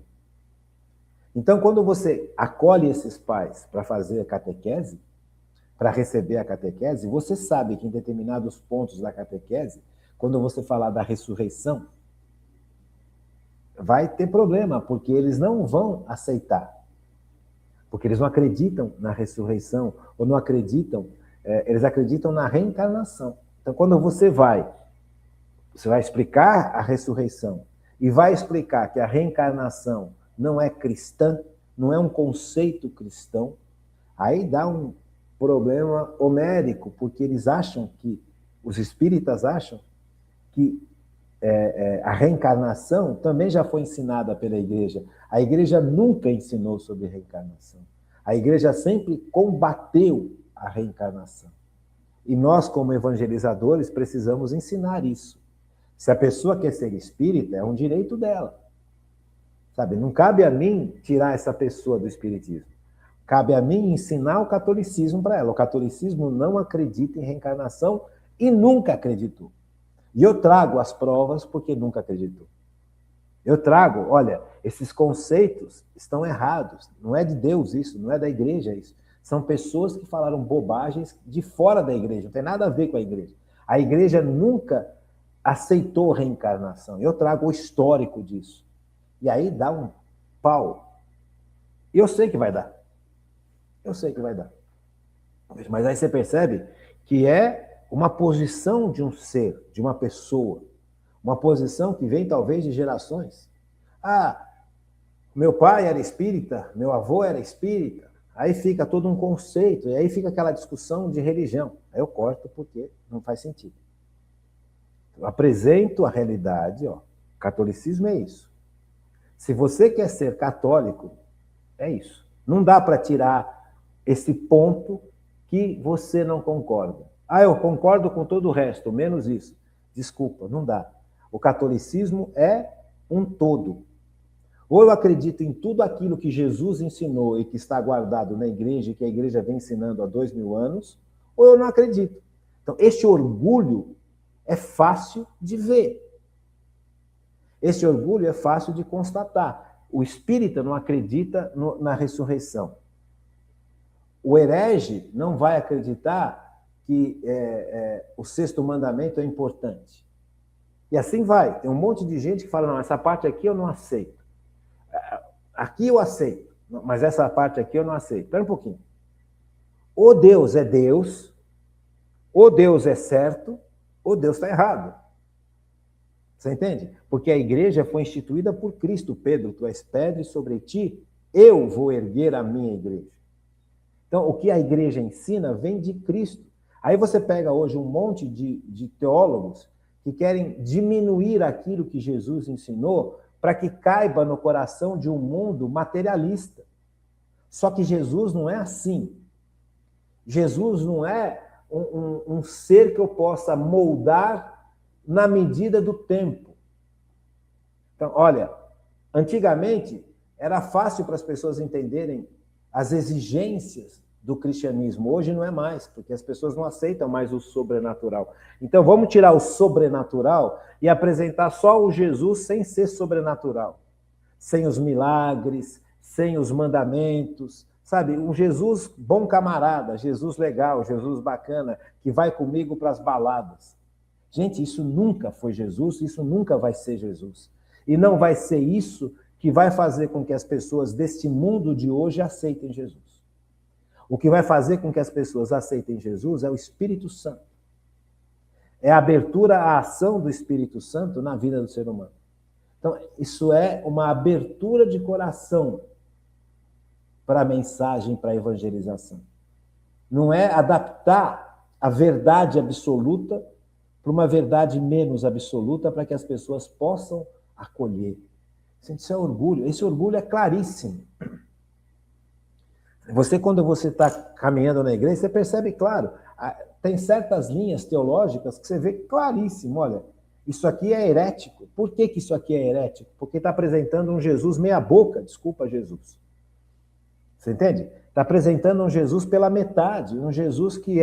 Então, quando você acolhe esses pais para fazer a catequese, para receber a catequese, você sabe que em determinados pontos da catequese, quando você falar da ressurreição, vai ter problema, porque eles não vão aceitar. Porque eles não acreditam na ressurreição, ou não acreditam, eles acreditam na reencarnação. Então, quando você vai explicar a ressurreição e vai explicar que a reencarnação não é cristã, não é um conceito cristão, aí dá um problema homérico, porque eles acham que, os espíritas acham que a reencarnação também já foi ensinada pela igreja. A igreja nunca ensinou sobre reencarnação. A igreja sempre combateu a reencarnação. E nós, como evangelizadores, precisamos ensinar isso. Se a pessoa quer ser espírita, é um direito dela. Sabe? Não cabe a mim tirar essa pessoa do espiritismo. Cabe a mim ensinar o catolicismo para ela. O catolicismo não acredita em reencarnação e nunca acreditou. E eu trago as provas porque nunca acreditou. Eu trago, olha, esses conceitos estão errados. Não é de Deus isso, não é da igreja isso. São pessoas que falaram bobagens de fora da igreja, não tem nada a ver com a igreja. A igreja nunca aceitou reencarnação. Eu trago o histórico disso. E aí dá um pau. E eu sei que vai dar. Eu sei que vai dar. Mas aí você percebe que é uma posição de um ser, de uma pessoa. Uma posição que vem talvez de gerações. Ah, meu pai era espírita, meu avô era espírita. Aí fica todo um conceito, e aí fica aquela discussão de religião. Aí eu corto porque não faz sentido. Eu apresento a realidade, ó. O catolicismo é isso. Se você quer ser católico, é isso. Não dá para tirar esse ponto que você não concorda. Ah, eu concordo com todo o resto, menos isso. Desculpa, não dá. O catolicismo é um todo. Ou eu acredito em tudo aquilo que Jesus ensinou e que está guardado na igreja, e que a igreja vem ensinando há 2000 anos, ou eu não acredito. Então, este orgulho é fácil de ver. Esse orgulho é fácil de constatar. O espírita não acredita na ressurreição. O herege não vai acreditar que o sexto mandamento é importante. E assim vai. Tem um monte de gente que fala, não, essa parte aqui eu não aceito. Aqui eu aceito, mas essa parte aqui eu não aceito. Espera um pouquinho. Ou Deus é Deus, ou Deus é certo, ou Deus está errado. Você entende? Porque a igreja foi instituída por Cristo. Pedro, tu és pedra e sobre ti eu vou erguer a minha igreja. Então, o que a igreja ensina vem de Cristo. Aí você pega hoje um monte de teólogos que querem diminuir aquilo que Jesus ensinou para que caiba no coração de um mundo materialista. Só que Jesus não é assim. Jesus não é um ser que eu possa moldar na medida do tempo. Então, olha, antigamente era fácil para as pessoas entenderem as exigências do cristianismo. Hoje não é mais, porque as pessoas não aceitam mais o sobrenatural. Então vamos tirar o sobrenatural e apresentar só o Jesus sem ser sobrenatural. Sem os milagres, sem os mandamentos, sabe? Um Jesus bom camarada, Jesus legal, Jesus bacana, que vai comigo para as baladas. Gente, isso nunca foi Jesus, isso nunca vai ser Jesus. E não vai ser isso que vai fazer com que as pessoas deste mundo de hoje aceitem Jesus. O que vai fazer com que as pessoas aceitem Jesus é o Espírito Santo. É a abertura à ação do Espírito Santo na vida do ser humano. Então, isso é uma abertura de coração para a mensagem, para a evangelização. Não é adaptar a verdade absoluta para uma verdade menos absoluta para que as pessoas possam acolher. Isso é orgulho. Esse orgulho é claríssimo. Quando você está caminhando na igreja, você percebe, claro, tem certas linhas teológicas que você vê claríssimo. Olha, isso aqui é herético. Por que isso aqui é herético? Porque está apresentando um Jesus meia boca. Desculpa, Jesus. Você entende? Está apresentando um Jesus pela metade, um Jesus que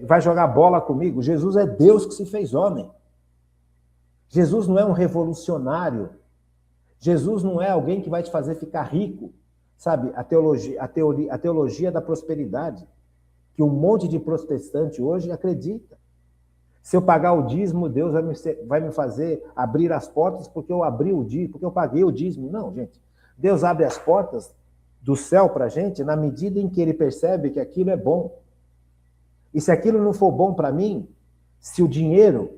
vai jogar bola comigo. Jesus é Deus que se fez homem. Jesus não é um revolucionário. Jesus não é alguém que vai te fazer ficar rico. Sabe, a teologia da prosperidade, que um monte de protestante hoje acredita. Se eu pagar o dízimo, Deus vai me fazer abrir as portas porque eu abri o dízimo, porque eu paguei o dízimo. Não, gente. Deus abre as portas do céu para a gente na medida em que ele percebe que aquilo é bom. E se aquilo não for bom para mim, se o dinheiro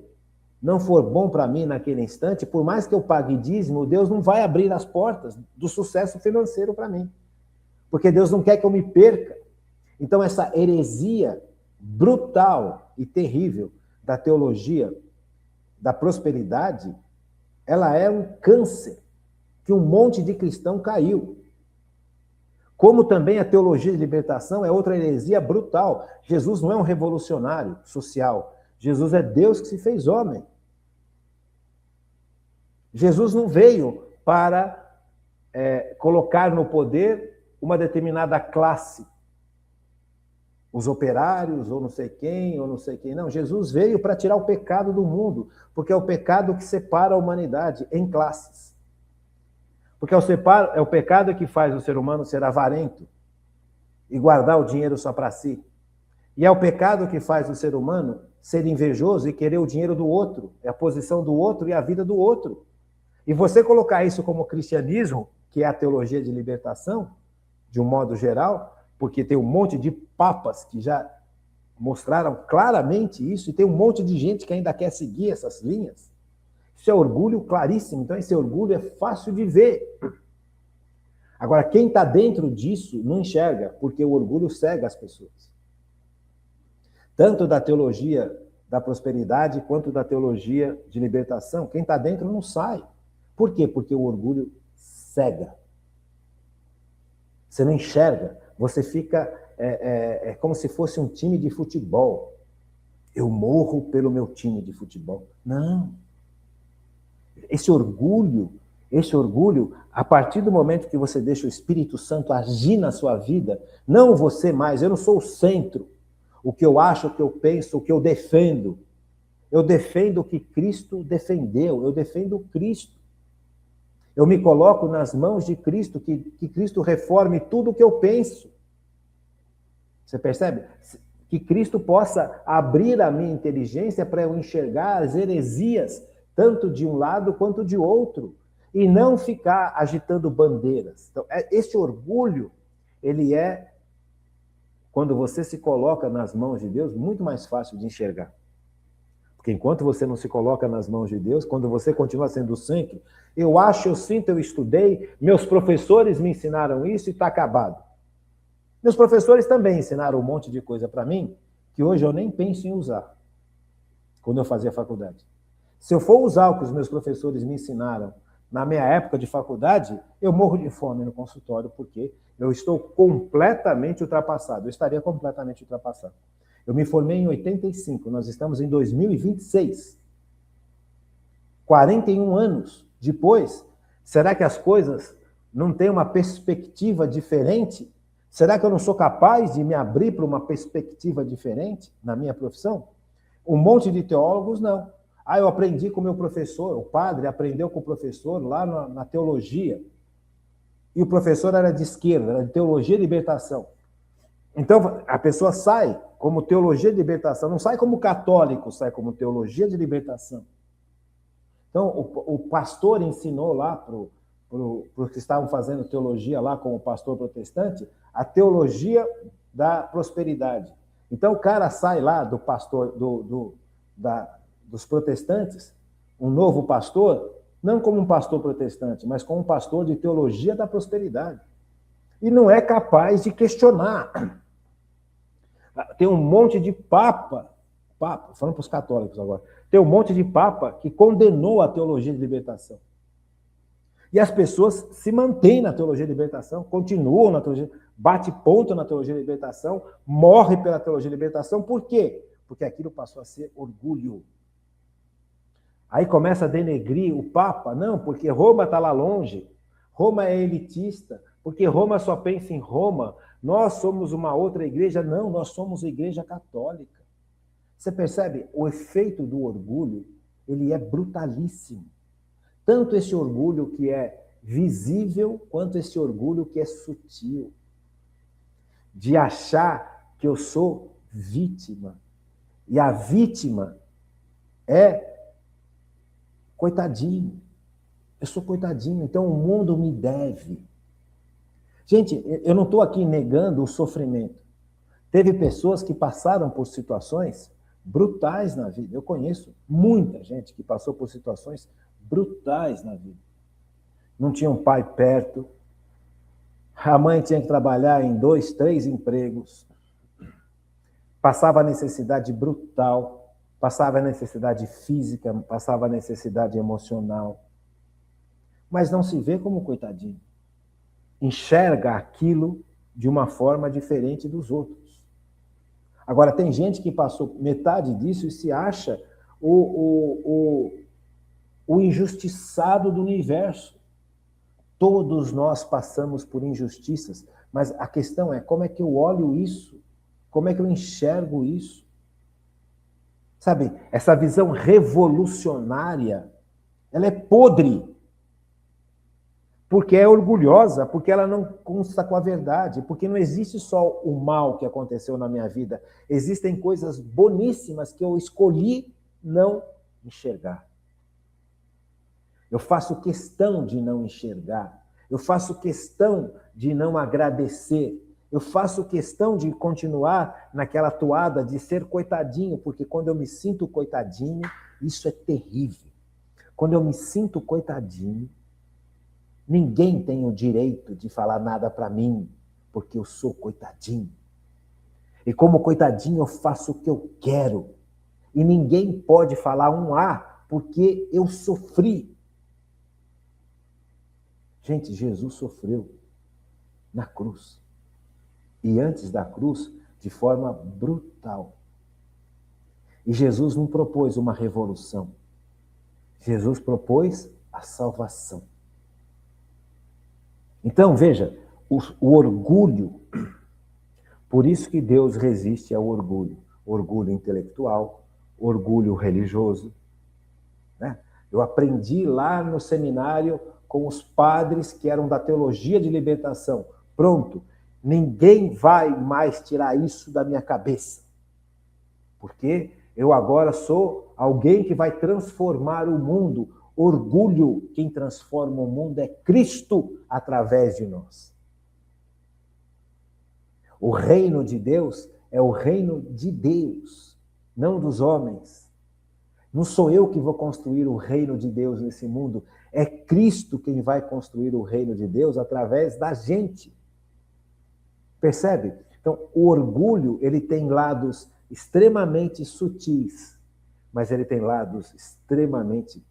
não for bom para mim naquele instante, por mais que eu pague dízimo, Deus não vai abrir as portas do sucesso financeiro para mim. Porque Deus não quer que eu me perca. Então, essa heresia brutal e terrível da teologia da prosperidade, ela é um câncer que um monte de cristão caiu. Como também a teologia de libertação é outra heresia brutal. Jesus não é um revolucionário social. Jesus é Deus que se fez homem. Jesus não veio para colocar no poder uma determinada classe, os operários, ou não sei quem, ou não sei quem. Não, Jesus veio para tirar o pecado do mundo, porque é o pecado que separa a humanidade em classes. Porque é o pecado que faz o ser humano ser avarento e guardar o dinheiro só para si. E é o pecado que faz o ser humano ser invejoso e querer o dinheiro do outro, é a posição do outro e a vida do outro. E você colocar isso como cristianismo, que é a teologia de libertação, de um modo geral, porque tem um monte de papas que já mostraram claramente isso, e tem um monte de gente que ainda quer seguir essas linhas. Isso é orgulho claríssimo, então esse orgulho é fácil de ver. Agora, quem está dentro disso não enxerga, porque o orgulho cega as pessoas. Tanto da teologia da prosperidade, quanto da teologia de libertação, quem está dentro não sai. Por quê? Porque o orgulho cega. Você não enxerga, você fica como se fosse um time de futebol. Eu morro pelo meu time de futebol. Não. Esse orgulho, a partir do momento que você deixa o Espírito Santo agir na sua vida, não você mais, eu não sou o centro, o que eu acho, o que eu penso, o que eu defendo. Eu defendo o que Cristo defendeu, eu defendo Cristo. Eu me coloco nas mãos de Cristo, que Cristo reforme tudo o que eu penso. Você percebe? Que Cristo possa abrir a minha inteligência para eu enxergar as heresias, tanto de um lado quanto de outro, e não ficar agitando bandeiras. Então, esse orgulho, ele é, quando você se coloca nas mãos de Deus, muito mais fácil de enxergar. Porque enquanto você não se coloca nas mãos de Deus, quando você continua sendo o centro, eu acho, eu sinto, eu estudei, meus professores me ensinaram isso e está acabado. Meus professores também ensinaram um monte de coisa para mim, que hoje eu nem penso em usar, quando eu fazia faculdade. Se eu for usar o que os meus professores me ensinaram na minha época de faculdade, eu morro de fome no consultório, porque eu estou completamente ultrapassado, eu estaria completamente ultrapassado. Eu me formei em 85, nós estamos em 2026. 41 anos depois, será que as coisas não têm uma perspectiva diferente? Será que eu não sou capaz de me abrir para uma perspectiva diferente na minha profissão? Um monte de teólogos, não. Eu aprendi com o meu professor, o padre aprendeu com o professor lá na teologia. E o professor era de esquerda, era de teologia e libertação. Então, a pessoa sai como teologia de libertação, não sai como católico, sai como teologia de libertação. Então, o pastor ensinou lá para os que estavam fazendo teologia lá com o pastor protestante, a teologia da prosperidade. Então, o cara sai lá do pastor, dos protestantes, um novo pastor, não como um pastor protestante, mas como um pastor de teologia da prosperidade. E não é capaz de questionar. Tem um monte de papa, falando para os católicos agora, tem um monte de papa que condenou a teologia de libertação. E as pessoas se mantêm na teologia de libertação, continuam na teologia, bate ponto na teologia de libertação, morre pela teologia de libertação. Por quê? Porque aquilo passou a ser orgulho. Aí começa a denegrir o Papa, não, porque Roma está lá longe, Roma é elitista, porque Roma só pensa em Roma, nós somos uma outra igreja. Não, nós somos a igreja católica. Você percebe? O efeito do orgulho, ele é brutalíssimo. Tanto esse orgulho que é visível, quanto esse orgulho que é sutil. De achar que eu sou vítima. E a vítima é coitadinho. Eu sou coitadinho, então o mundo me deve. Gente, eu não estou aqui negando o sofrimento. Teve pessoas que passaram por situações brutais na vida. Eu conheço muita gente que passou por situações brutais na vida. Não tinha um pai perto. A mãe tinha que trabalhar em 2, 3 empregos. Passava necessidade brutal. Passava necessidade física, passava necessidade emocional. Mas não se vê como coitadinho. Enxerga aquilo de uma forma diferente dos outros. Agora, tem gente que passou metade disso e se acha o o injustiçado do universo. Todos nós passamos por injustiças, mas a questão é como é que eu olho isso? Como é que eu enxergo isso? Sabe, essa visão revolucionária, ela é podre. Porque é orgulhosa, porque ela não consta com a verdade, porque não existe só o mal que aconteceu na minha vida, existem coisas boníssimas que eu escolhi não enxergar. Eu faço questão de não enxergar, eu faço questão de não agradecer, eu faço questão de continuar naquela toada de ser coitadinho, porque quando eu me sinto coitadinho, isso é terrível. Quando eu me sinto coitadinho, ninguém tem o direito de falar nada para mim, porque eu sou coitadinho. E como coitadinho, eu faço o que eu quero. E ninguém pode falar um A, porque eu sofri. Gente, Jesus sofreu na cruz. E antes da cruz, de forma brutal. E Jesus não propôs uma revolução. Jesus propôs a salvação. Então, veja, o orgulho, por isso que Deus resiste ao orgulho. Orgulho intelectual, orgulho religioso. Né? Eu aprendi lá no seminário com os padres que eram da teologia de libertação. Pronto, ninguém vai mais tirar isso da minha cabeça. Porque eu agora sou alguém que vai transformar o mundo. Orgulho, quem transforma o mundo é Cristo através de nós. O reino de Deus é o reino de Deus, não dos homens. Não sou eu que vou construir o reino de Deus nesse mundo, é Cristo quem vai construir o reino de Deus através da gente. Percebe? Então, o orgulho, ele tem lados extremamente sutis, mas ele tem lados extremamente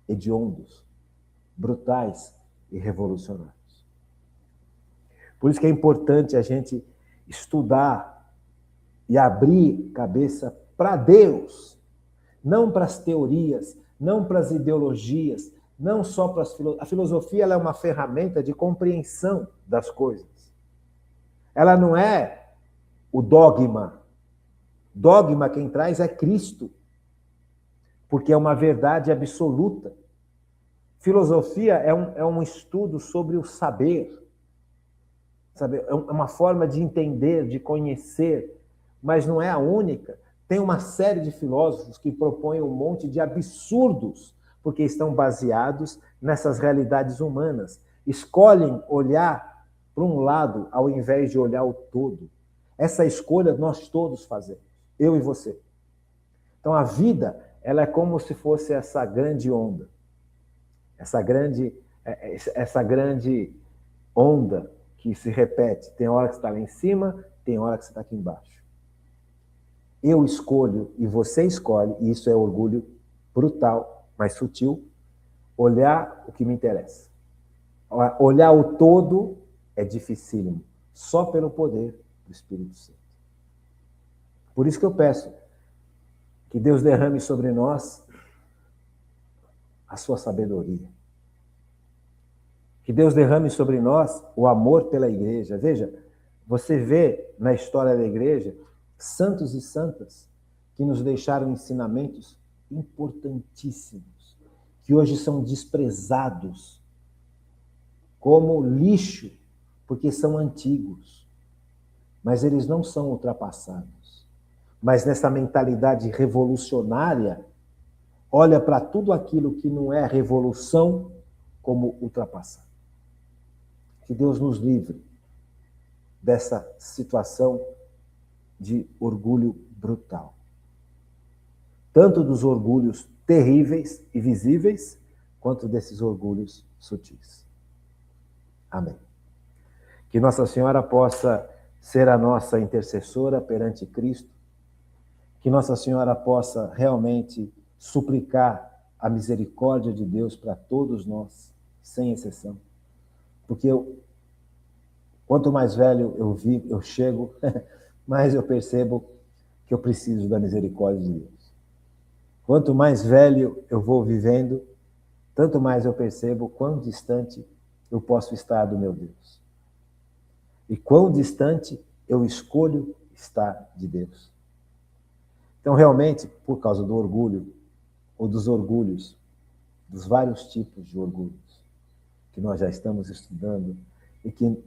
hediondos, brutais e revolucionários. Por isso que é importante a gente estudar e abrir cabeça para Deus, não para as teorias, não para as ideologias, não só para as filosofias. A filosofia ela é uma ferramenta de compreensão das coisas. Ela não é o dogma. Dogma quem traz é Cristo, porque é uma verdade absoluta. Filosofia é um estudo sobre o saber, sabe? É uma forma de entender, de conhecer, mas não é a única. Tem uma série de filósofos que propõem um monte de absurdos, porque estão baseados nessas realidades humanas. Escolhem olhar para um lado ao invés de olhar o todo. Essa escolha nós todos fazemos, eu e você. Então a vida, ela é como se fosse essa grande onda. Essa grande onda que se repete. Tem hora que você está lá em cima, tem hora que você está aqui embaixo. Eu escolho e você escolhe, e isso é orgulho brutal, mas sutil, olhar o que me interessa. Olhar o todo é dificílimo, só pelo poder do Espírito Santo. Por isso que eu peço que Deus derrame sobre nós a sua sabedoria. Que Deus derrame sobre nós o amor pela igreja. Veja, você vê na história da igreja santos e santas que nos deixaram ensinamentos importantíssimos, que hoje são desprezados como lixo, porque são antigos. Mas eles não são ultrapassados. Mas nessa mentalidade revolucionária, olha para tudo aquilo que não é revolução como ultrapassado. Que Deus nos livre dessa situação de orgulho brutal. Tanto dos orgulhos terríveis e visíveis, quanto desses orgulhos sutis. Amém. Que Nossa Senhora possa ser a nossa intercessora perante Cristo, que Nossa Senhora possa realmente suplicar a misericórdia de Deus para todos nós, sem exceção. Porque quanto mais velho eu chego, mais eu percebo que eu preciso da misericórdia de Deus. Quanto mais velho eu vou vivendo, tanto mais eu percebo quão distante eu posso estar do meu Deus. E quão distante eu escolho estar de Deus. Então, realmente, por causa do orgulho, ou dos orgulhos, dos vários tipos de orgulhos, que nós já estamos estudando, e que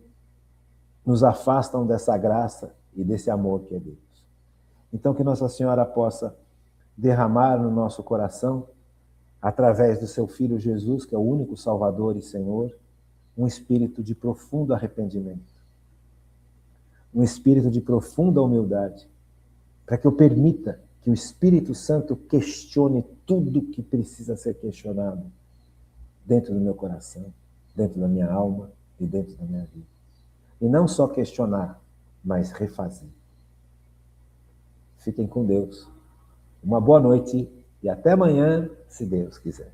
nos afastam dessa graça e desse amor que é Deus. Então, que Nossa Senhora possa derramar no nosso coração, através do seu Filho Jesus, que é o único Salvador e Senhor, um espírito de profundo arrependimento, um espírito de profunda humildade, para que eu permita que o Espírito Santo questione tudo que precisa ser questionado dentro do meu coração, dentro da minha alma e dentro da minha vida. E não só questionar, mas refazer. Fiquem com Deus. Uma boa noite e até amanhã, se Deus quiser.